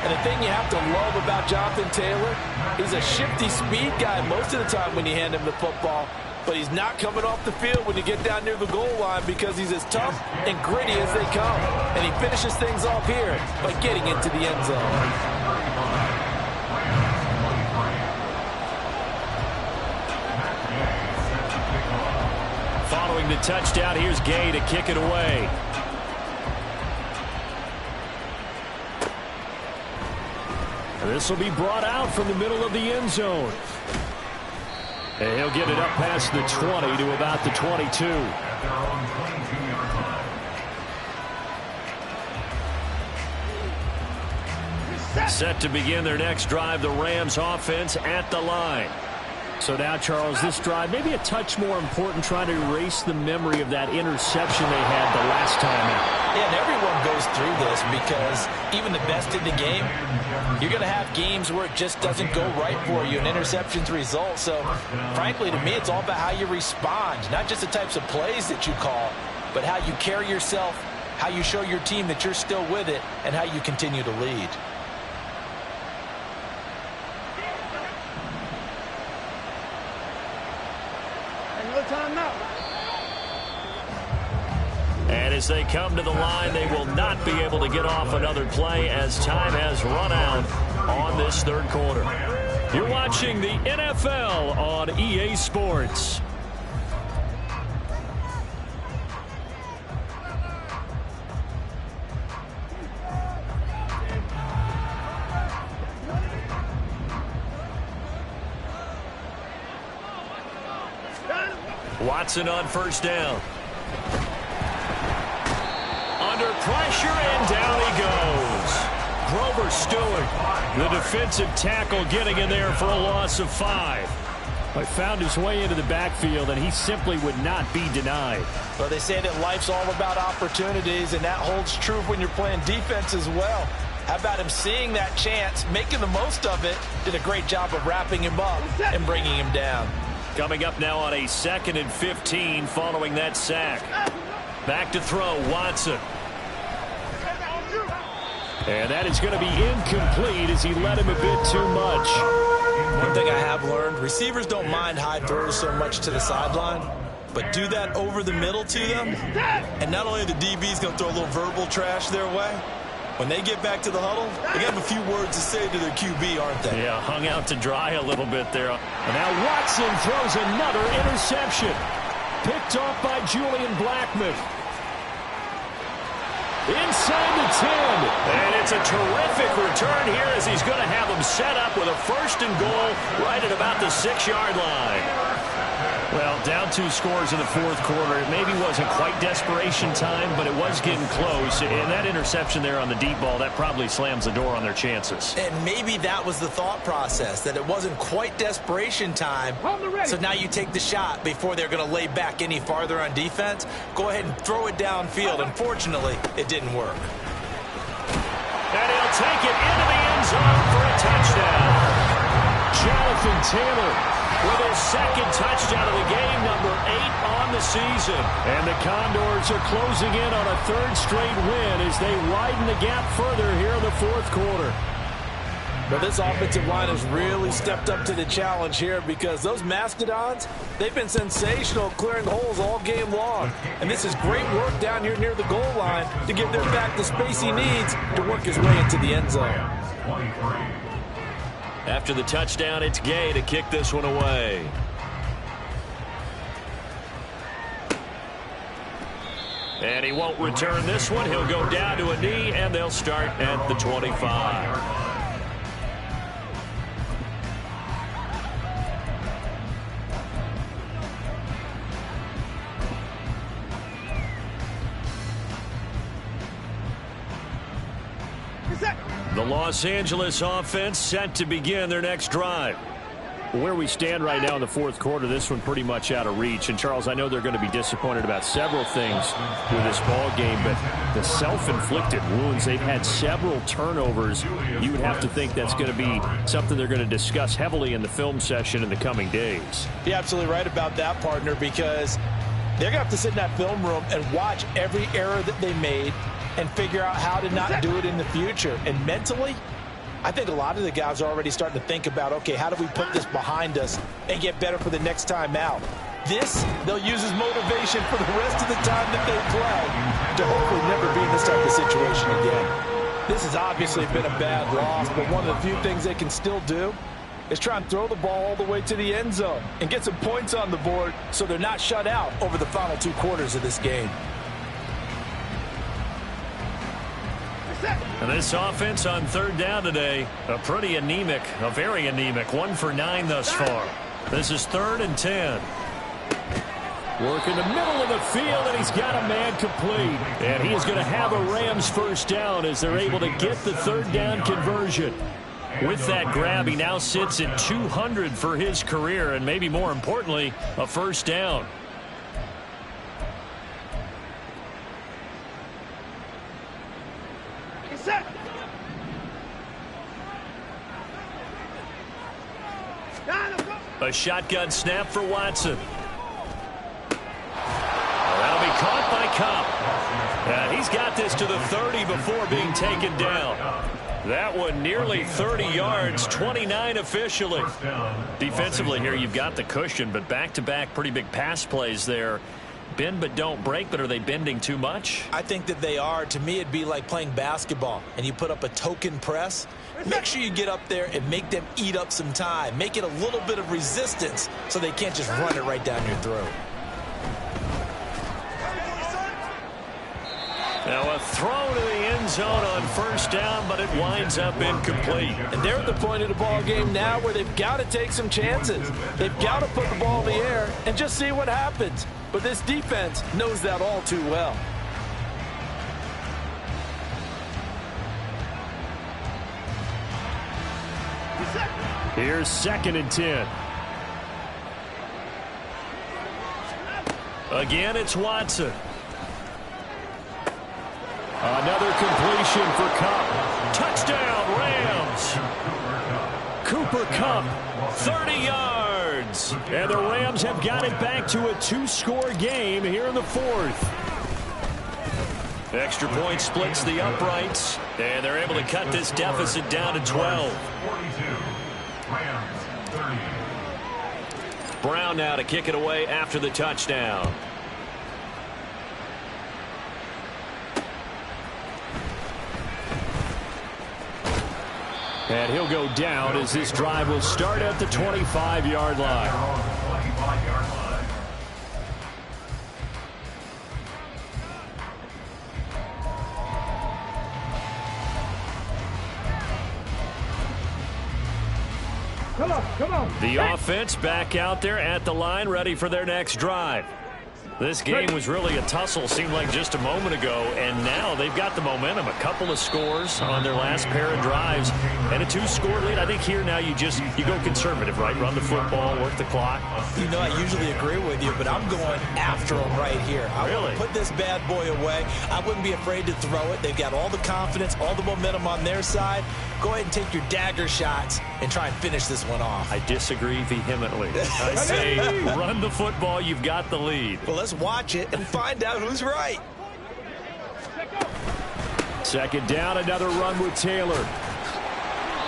B: And the thing you have to love about Jonathan Taylor, he's a shifty speed guy most of the time when you hand him the football. But he's not coming off the field when you get down near the goal line, because he's as tough and gritty as they come. And he finishes things off here by getting into the end zone.
A: Following the touchdown, here's Gay to kick it away. And this will be brought out from the middle of the end zone. And he'll get it up past the 20 to about the 22. Set to begin their next drive, the Rams offense at the line. So now, Charles, this drive maybe a touch more important, trying to erase the memory of that interception they had the last time out.
B: Yeah, and everyone goes through this because even the best in the game, you're going to have games where it just doesn't go right for you and interceptions result. So, frankly, to me, it's all about how you respond, not just the types of plays that you call, but how you carry yourself, how you show your team that you're still with it, and how you continue to lead.
A: And as they come to the line, they will not be able to get off another play as time has run out on this third quarter. You're watching the NFL on EA Sports. Watson on first down. Under pressure, and down he goes. Grover Stewart, the defensive tackle, getting in there for a loss of 5. But found his way into the backfield, and he simply would not be denied.
B: Well, they say that life's all about opportunities, and that holds true when you're playing defense as well. How about him seeing that chance, making the most of it, did a great job of wrapping him up and bringing him down.
A: Coming up now on a 2nd and 15 following that sack. Back to throw, Watson. And that is going to be incomplete as he led him a bit too much.
B: One thing I have learned, receivers don't mind high throws so much to the sideline, but do that over the middle to them, and not only are the DBs going to throw a little verbal trash their way, when they get back to the huddle, they have a few words to say to their QB, aren't they?
A: Yeah, hung out to dry a little bit there. And now Watson throws another interception. Picked off by Julian Blackmon. Inside the 10. And it's a terrific return here as he's going to have him set up with a 1st and goal right at about the 6-yard line. Well, down 2 scores in the fourth quarter. It maybe wasn't quite desperation time, but it was getting close. And that interception there on the deep ball, that probably slams the door on their chances.
B: And maybe that was the thought process, that it wasn't quite desperation time. So now you take the shot before they're going to lay back any farther on defense. Go ahead and throw it downfield. Unfortunately, it didn't work.
A: And he'll take it into the end zone for a touchdown. Jonathan Taylor with his 2nd touchdown of the game, number 8 on the season. And the Condors are closing in on a 3rd straight win as they widen the gap further here in the fourth quarter.
B: But this offensive line has really stepped up to the challenge here because those Mastodons, they've been sensational clearing holes all game long. And this is great work down here near the goal line to give their back the space he needs to work his way into the end zone.
A: After the touchdown, it's Gay to kick this one away. And he won't return this one. He'll go down to a knee, and they'll start at the 25. The Los Angeles offense set to begin their next drive. Where we stand right now in the fourth quarter, this one pretty much out of reach. And, Charles, I know they're going to be disappointed about several things with this ball game, but the self-inflicted wounds, they've had several turnovers. You would have to think that's going to be something they're going to discuss heavily in the film session in the coming days.
B: You're absolutely right about that, partner, because they're going to have to sit in that film room and watch every error that they made and figure out how to not do it in the future. And mentally, I think a lot of the guys are already starting to think about, okay, how do we put this behind us and get better for the next time out? This, they'll use as motivation for the rest of the time that they play to hopefully never be in this type of situation again. This has obviously been a bad loss, but one of the few things they can still do is try and throw the ball all the way to the end zone and get some points on the board so they're not shut out over the final 2 quarters of this game.
A: And this offense on 3rd down today, a very anemic, 1 for 9 thus far. This is 3rd and 10. Work in the middle of the field, and he's got a man complete. And he is going to have a Rams first down as they're able to get the third down conversion. With that grab, he now sits at 200 for his career, and maybe more importantly, a first down.
D: Set.
A: A shotgun snap for Watson. That'll be caught by Cup. He's got this to the 30 before being taken down. That one nearly 30 yards, 29 officially. Defensively here, you've got the cushion, but back-to-back pretty big pass plays there. Bend but don't break, but are they bending too much?
B: I think that they are. To me, it'd be like playing basketball, and you put up a token press. Make sure you get up there and make them eat up some time. Make it a little bit of resistance so they can't just run it right down your throat.
A: Now a throw to the end zone on first down, but it winds up incomplete.
B: And they're at the point of the ball game now where they've got to take some chances. They've got to put the ball in the air and just see what happens. But this defense knows that all too well.
A: Here's 2nd and 10. Again, it's Watson. Another completion for Kupp. Touchdown, Rams. Cooper Kupp, 30 yards. And the Rams have got it back to a 2-score game here in the 4th. Extra point splits the uprights, and they're able to cut this deficit down to 12. Brown now to kick it away after the touchdown. And he'll go down as this drive will start at the 25-yard line.
D: Come on.
A: The offense back out there at the line, ready for their next drive. This game was really a tussle, seemed like just a moment ago, and now they've got the momentum. A couple of scores on their last pair of drives, and a 2-score lead. I think here now you go conservative, right? Run the football, work the clock.
B: You know, I usually agree with you, but I'm going after them right here. I want to put this bad boy away. I wouldn't be afraid to throw it. They've got all the confidence, all the momentum on their side. Go ahead and take your dagger shots and try and finish this one off.
A: I disagree vehemently. I say run the football. You've got the lead.
B: Well, let's watch it and find out who's right.
A: 2nd down, another run with Taylor.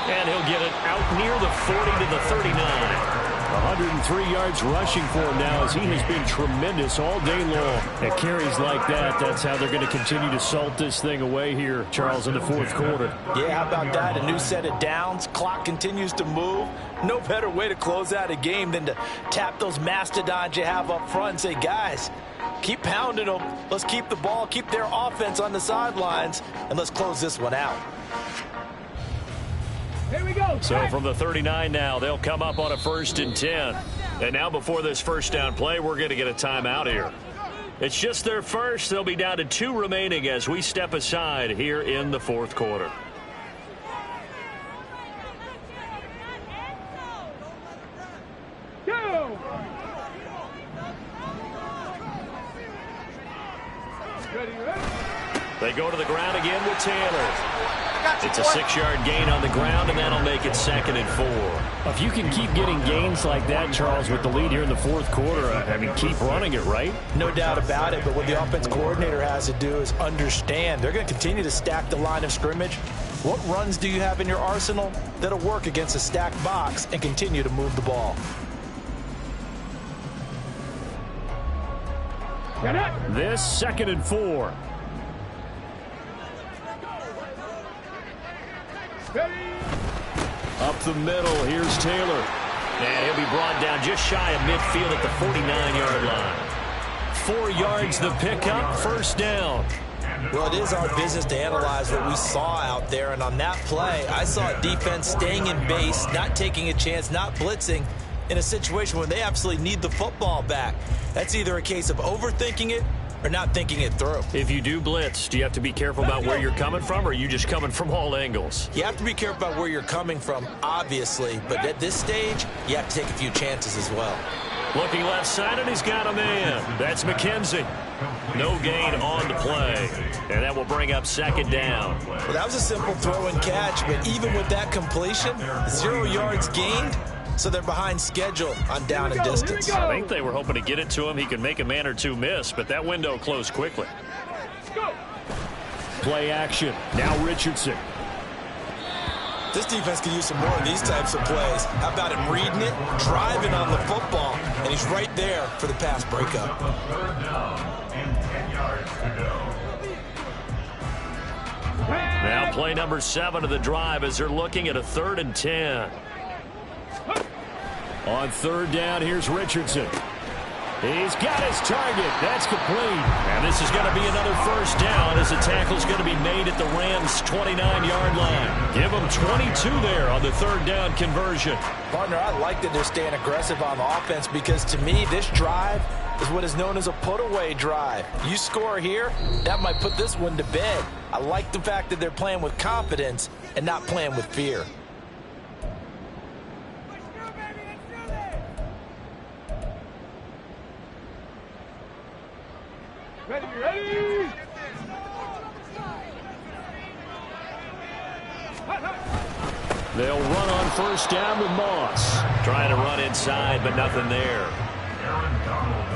A: And he'll get it out near the 40 to the 39. 103 yards rushing for him now as he has been tremendous all day long. At carries like that, that's how they're going to continue to salt this thing away here, Charles, in the 4th quarter.
B: Yeah, how about that? A new set of downs. Clock continues to move. No better way to close out a game than to tap those mastodons you have up front and say, guys, keep pounding them. Let's keep the ball, keep their offense on the sidelines, and let's close this one out.
D: Here we go.
A: So from the 39 now, they'll come up on a 1st and 10. And now before this first down play, we're going to get a timeout here. It's just their first. They'll be down to 2 remaining as we step aside here in the 4th quarter.
D: Go.
A: They go to the ground again with Taylor. It's a 6-yard gain on the ground, and that'll make it 2nd and 4. If you can keep getting gains like that, Charles, with the lead here in the 4th quarter, I mean, keep running it, right?
B: No doubt about it, but what the offense coordinator has to do is understand. They're going to continue to stack the line of scrimmage. What runs do you have in your arsenal that'll work against a stacked box and continue to move the ball?
A: This 2nd and 4. Up the middle, here's Taylor. And he'll be brought down just shy of midfield at the 49-yard line. 4 yards the pickup, first down.
B: Well, it is our business to analyze what we saw out there, and on that play, I saw a defense staying in base, not taking a chance, not blitzing, in a situation when they absolutely need the football back. That's either a case of overthinking it or not thinking it through.
A: If you do blitz, do you have to be careful about where you're coming from, or are you just coming from all angles?
B: You have to be careful about where you're coming from, obviously, but at this stage, you have to take a few chances as well.
A: Looking left side, and he's got a man. That's McKenzie. No gain on the play, and that will bring up second down.
B: Well, that was a simple throw and catch, but even with that completion, 0 yards gained, so they're behind schedule on down and distance.
A: I think they were hoping to get it to him. He could make a man or two miss, but that window closed quickly. Play action. Now Richardson.
B: This defense could use some more of these types of plays. How about him reading it, driving on the football, and he's right there for the pass breakup.
C: Third down and 10 yards to go.
A: Now play number 7 of the drive as they're looking at a 3rd and 10. On 3rd down, here's Richardson. He's got his target. That's complete. And this is going to be another first down as the tackle's going to be made at the Rams' 29-yard line. Give them 22 there on the 3rd down conversion.
B: Partner, I like that they're staying aggressive on the offense because, to me, this drive is what is known as a put-away drive. You score here, that might put this one to bed. I like the fact that they're playing with confidence and not playing with fear.
D: Ready, ready!
A: They'll run on first down with Moss. Trying to run inside, but nothing there.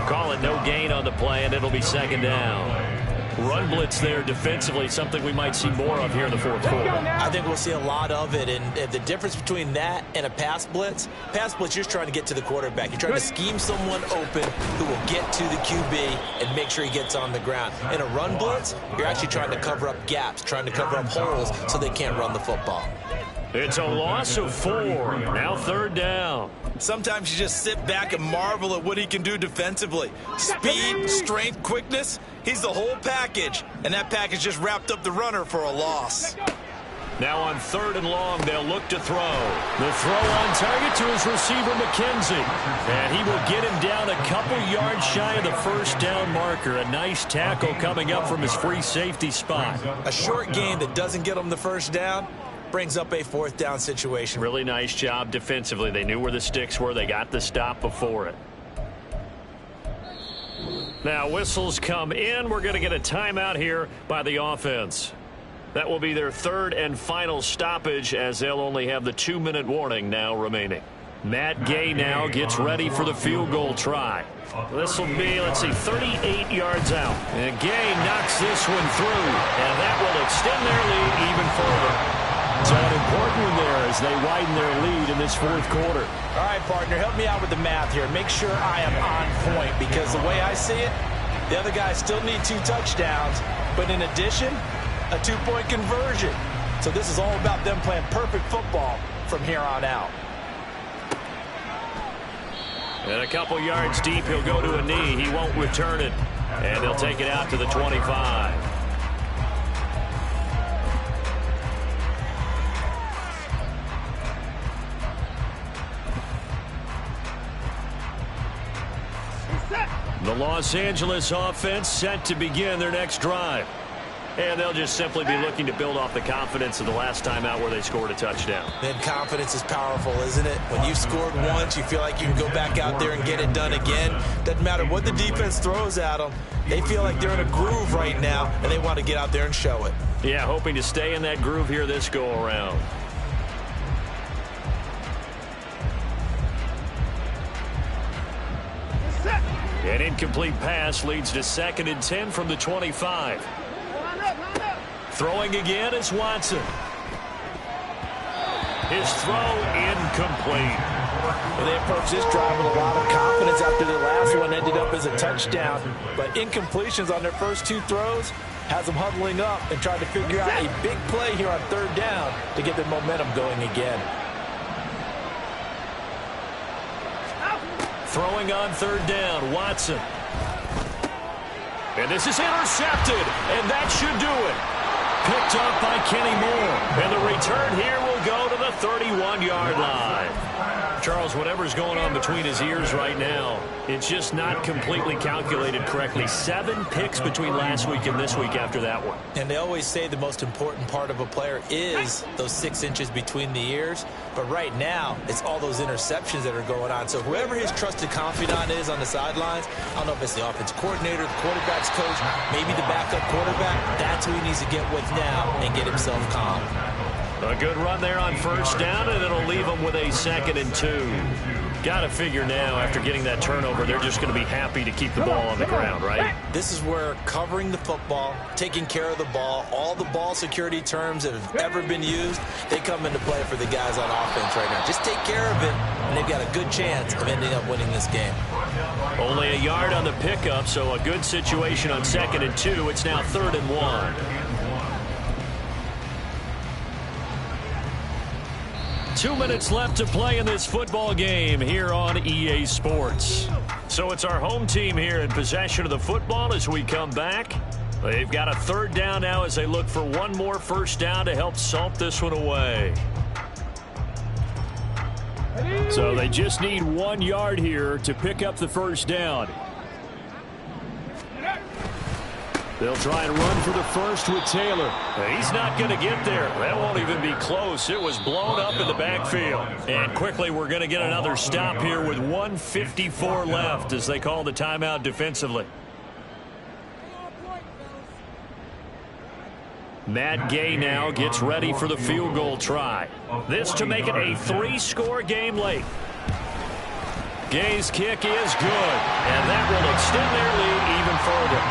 A: Call it no gain on the play, and it'll be second down. Run blitz there defensively, something we might see more of here in the 4th quarter.
B: I think we'll see a lot of it, and the difference between that and a pass blitz, you're just trying to get to the quarterback. You're trying to scheme someone open who will get to the QB and make sure he gets on the ground. In a run blitz, you're actually trying to cover up gaps, trying to cover up holes so they can't run the football.
A: It's a loss of 4. Now 3rd down.
B: Sometimes you just sit back and marvel at what he can do defensively. Speed, strength, quickness, he's the whole package. And that package just wrapped up the runner for a loss.
A: Now on 3rd and long, they'll look to throw. The throw on target to his receiver, McKenzie. And he will get him down a couple yards shy of the first down marker. A nice tackle coming up from his free safety spot.
B: A short game that doesn't get him the first down brings up a 4th down situation.
A: Really nice job defensively. They knew where the sticks were. They got the stop before it. Now whistles come in. We're going to get a timeout here by the offense. That will be their 3rd and final stoppage as they'll only have the 2-minute warning now remaining. Matt Gay now gets ready for the field goal try. This will be, let's see, 38 yards out. And Gay knocks this one through, and that will extend their lead even further. So an important one there as they widen their lead in this 4th quarter.
B: All right, partner, help me out with the math here. Make sure I am on point because the way I see it, the other guys still need 2 touchdowns, but in addition, a 2-point conversion. So this is all about them playing perfect football from here on out.
A: And a couple yards deep, he'll go to a knee. He won't return it, and they'll take it out to the 25. The Los Angeles offense set to begin their next drive. And they'll just simply be looking to build off the confidence of the last time out where they scored a touchdown.
B: Then confidence is powerful, isn't it? When you've scored once, you feel like you can go back out there and get it done again. Doesn't matter what the defense throws at them. They feel like they're in a groove right now, and they want to get out there and show it.
A: Yeah, hoping to stay in that groove here this go-around. An incomplete pass leads to 2nd and 10 from the 25. Throwing again is Watson. His throw incomplete.
B: Well, they approached this drive with a lot of confidence after their last one ended up as a touchdown. But incompletions on their first 2 throws has them huddling up and trying to figure out a big play here on 3rd down to get their momentum going again.
A: Throwing on 3rd down, Watson. And this is intercepted, and that should do it. Picked up by Kenny Moore. And the return here will go to the 31-yard line. Charles, whatever's going on between his ears right now, it's just not completely calculated correctly. 7 picks between last week and this week after that one.
B: And they always say the most important part of a player is those 6 inches between the ears. But right now, it's all those interceptions that are going on. So whoever his trusted confidant is on the sidelines, I don't know if it's the offense coordinator, the quarterback's coach, maybe the backup quarterback, that's who he needs to get with now and get himself calm.
A: A good run there on first down, and it'll leave them with a 2nd and 2. Got to figure now, after getting that turnover, they're just going to be happy to keep the ball on the ground, right?
B: This is where covering the football, taking care of the ball, all the ball security terms that have ever been used, they come into play for the guys on offense right now. Just take care of it, and they've got a good chance of ending up winning this game.
A: Only a yard on the pickup, so a good situation on 2nd and 2. It's now 3rd and 1. 2 minutes left to play in this football game here on EA Sports. So it's our home team here in possession of the football as we come back. They've got a 3rd down now as they look for one more first down to help salt this one away. So they just need 1 yard here to pick up the first down. They'll try and run for the first with Taylor. He's not going to get there. That won't even be close. It was blown up in the backfield. And quickly we're going to get another stop here with 1:54 left as they call the timeout defensively. Matt Gay now gets ready for the field goal try. This to make it a 3-score game late. Gay's kick is good, and that will extend their lead even further.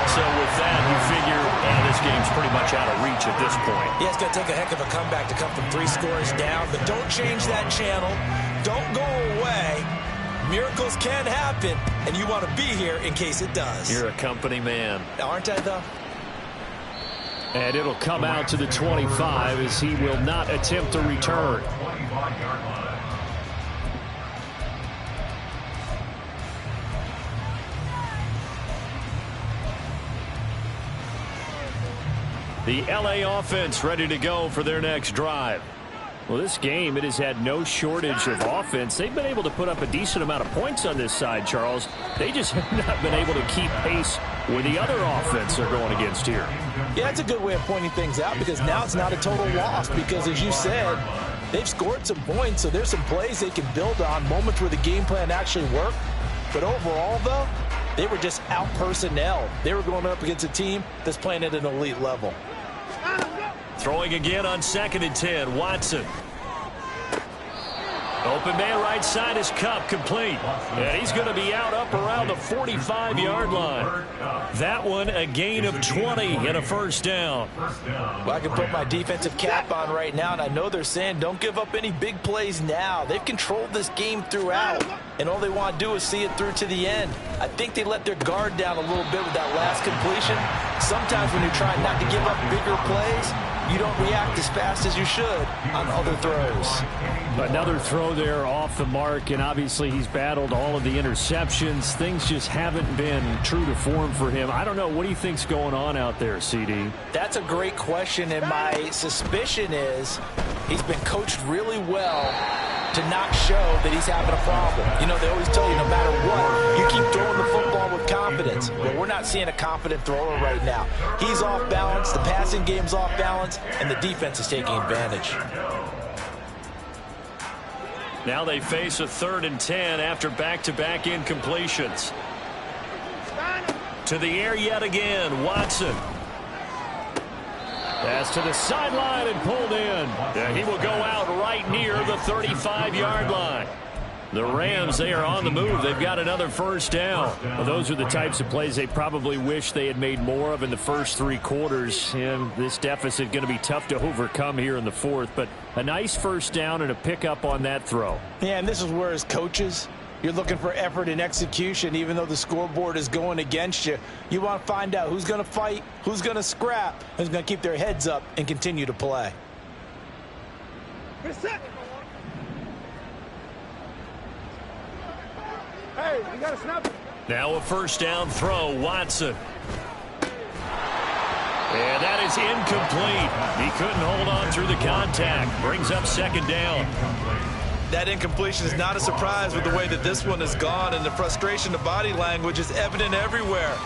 A: So with that, you figure this game's pretty much out of reach at this point.
B: Yeah, it's going to take a heck of a comeback to come from 3 scores down, but don't change that channel. Don't go away. Miracles can happen, and you want to be here in case it does.
A: You're a company man.
B: Aren't I, though?
A: And it'll come out to the 25 as he will not attempt to return. The LA offense ready to go for their next drive. Well, this game, it has had no shortage of offense. They've been able to put up a decent amount of points on this side, Charles. They just have not been able to keep pace with the other offense they're going against here.
B: Yeah, that's a good way of pointing things out because now it's not a total loss because, as you said, they've scored some points, so there's some plays they can build on, moments where the game plan actually worked. But overall, though, they were just out-personnel. They were going up against a team that's playing at an elite level.
A: Throwing again on 2nd and 10. Watson. Open man right side is Cup, complete. And he's going to be out up around the 45-yard line. That one a gain of 20 and a first down.
B: Well, I can put my defensive cap on right now, and I know they're saying don't give up any big plays now. They've controlled this game throughout, and all they want to do is see it through to the end. I think they let their guard down a little bit with that last completion. Sometimes when you're trying not to give up bigger plays, you don't react as fast as you should on other throws.
A: Another throw there off the mark, and obviously he's battled all of the interceptions. Things just haven't been true to form for him. I don't know. What do you think's going on out there, CD?
B: That's a great question, and my suspicion is he's been coached really well to not show that he's having a problem. You know, they always tell you no matter what, you keep throwing the football with confidence. Well, we're not seeing a confident thrower right now. He's off balance, the passing game's off balance, and the defense is taking advantage.
A: Now they face a 3rd and 10 after back-to-back incompletions. To the air yet again, Watson. Pass to the sideline and pulled in. And he will go out right near the 35-yard line. The Rams, they are on the move. They've got another first down. Well, those are the types of plays they probably wish they had made more of in the first 3 quarters. And this deficit going to be tough to overcome here in the 4th. But a nice first down and a pickup on that throw.
E: Yeah, and this is where, as coaches, you're looking for effort and execution. Even though the scoreboard is going against you, you want to find out who's going to fight, who's going to scrap, who's going to keep their heads up and continue to play.
D: Hey, you got to snap it.
A: Now a first down throw, Watson. And that is incomplete. He couldn't hold on through the contact. Brings up 2nd down.
E: that incompletion is not a surprise with the way that this one has gone, and the frustration, the body language is evident everywhere.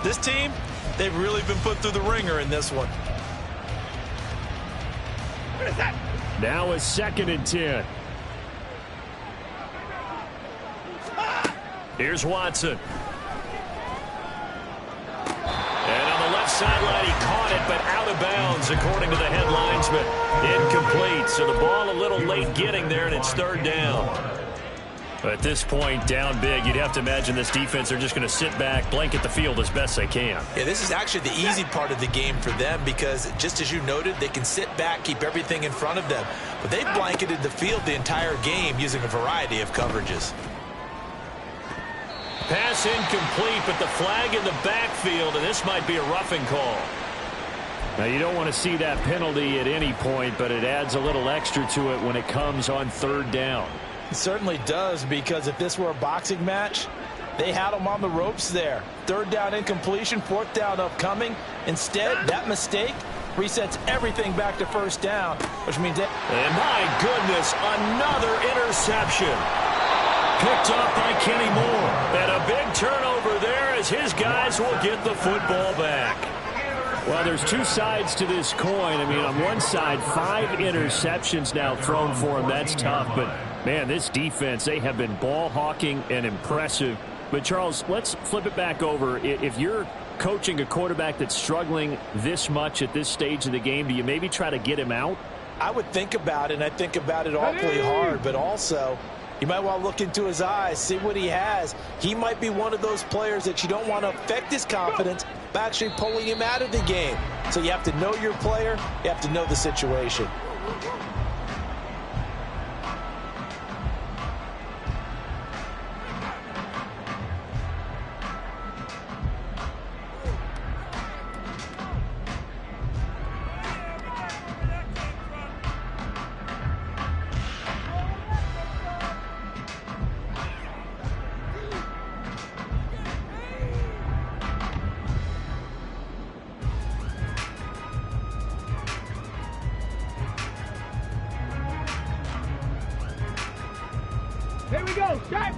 E: This team, they've really been put through the ringer in this one.
A: Now a 2nd and 10. Here's Watson. And on the left sideline, he caught it, but out of bounds, according to the head linesman. Incomplete, so the ball a little late getting there, and it's 3rd down. At this point, down big, you'd have to imagine this defense are just going to sit back, blanket the field as best they can.
B: Yeah, this is actually the easy part of the game for them because, just as you noted, they can sit back, keep everything in front of them. But they've blanketed the field the entire game using a variety of coverages.
A: Pass incomplete, but the flag in the backfield, and this might be a roughing call. Now, you don't want to see that penalty at any point, but it adds a little extra to it when it comes on 3rd down.
E: It certainly does, because if this were a boxing match, they had them on the ropes there. 3rd down incompletion, 4th down upcoming. Instead, that mistake resets everything back to 1st down, which means that...
A: And my goodness, another interception. Picked up by Kenny Moore. And a big turnover there as his guys will get the football back. Well, there's 2 sides to this coin. I mean, on one side, 5 interceptions now thrown for him. That's tough. But, man, this defense, they have been ball hawking and impressive. But, Charles, let's flip it back over. If you're coaching a quarterback that's struggling this much at this stage of the game, do you maybe try to get him out?
E: I would think about it, and I think about it awfully hard. But also, you might want to look into his eyes, see what he has. He might be one of those players that you don't want to affect his confidence by actually pulling him out of the game. So you have to know your player. You have to know the situation.
D: Here we go, shot!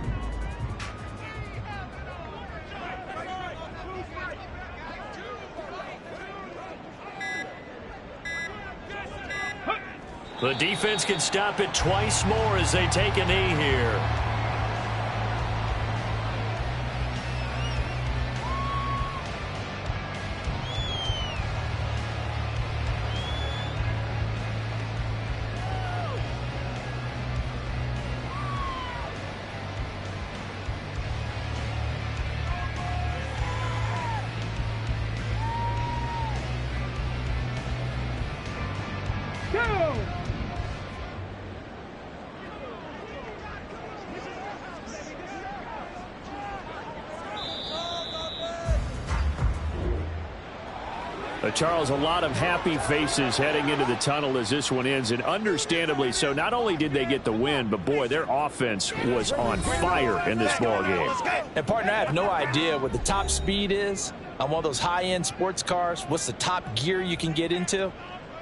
A: The defense can stop it twice more as they take a knee here. Charles, a lot of happy faces heading into the tunnel as this one ends, and understandably so. Not only did they get the win, but boy, their offense was on fire in this ball game.
E: And partner, I have no idea what the top speed is on one of those high-end sports cars. What's the top gear you can get into?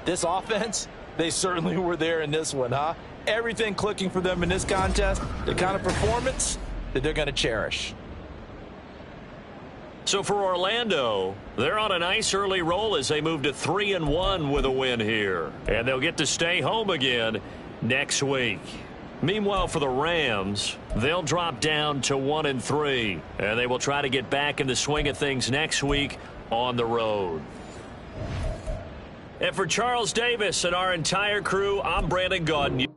E: This offense, they certainly were there in this one, huh? Everything clicking for them in this contest, the kind of performance that they're going to cherish.
A: So for Orlando, they're on a nice early roll as they move to 3-1 with a win here. And they'll get to stay home again next week. Meanwhile, for the Rams, they'll drop down to 1-3. And they will try to get back in the swing of things next week on the road. And for Charles Davis and our entire crew, I'm Brandon Gaudin.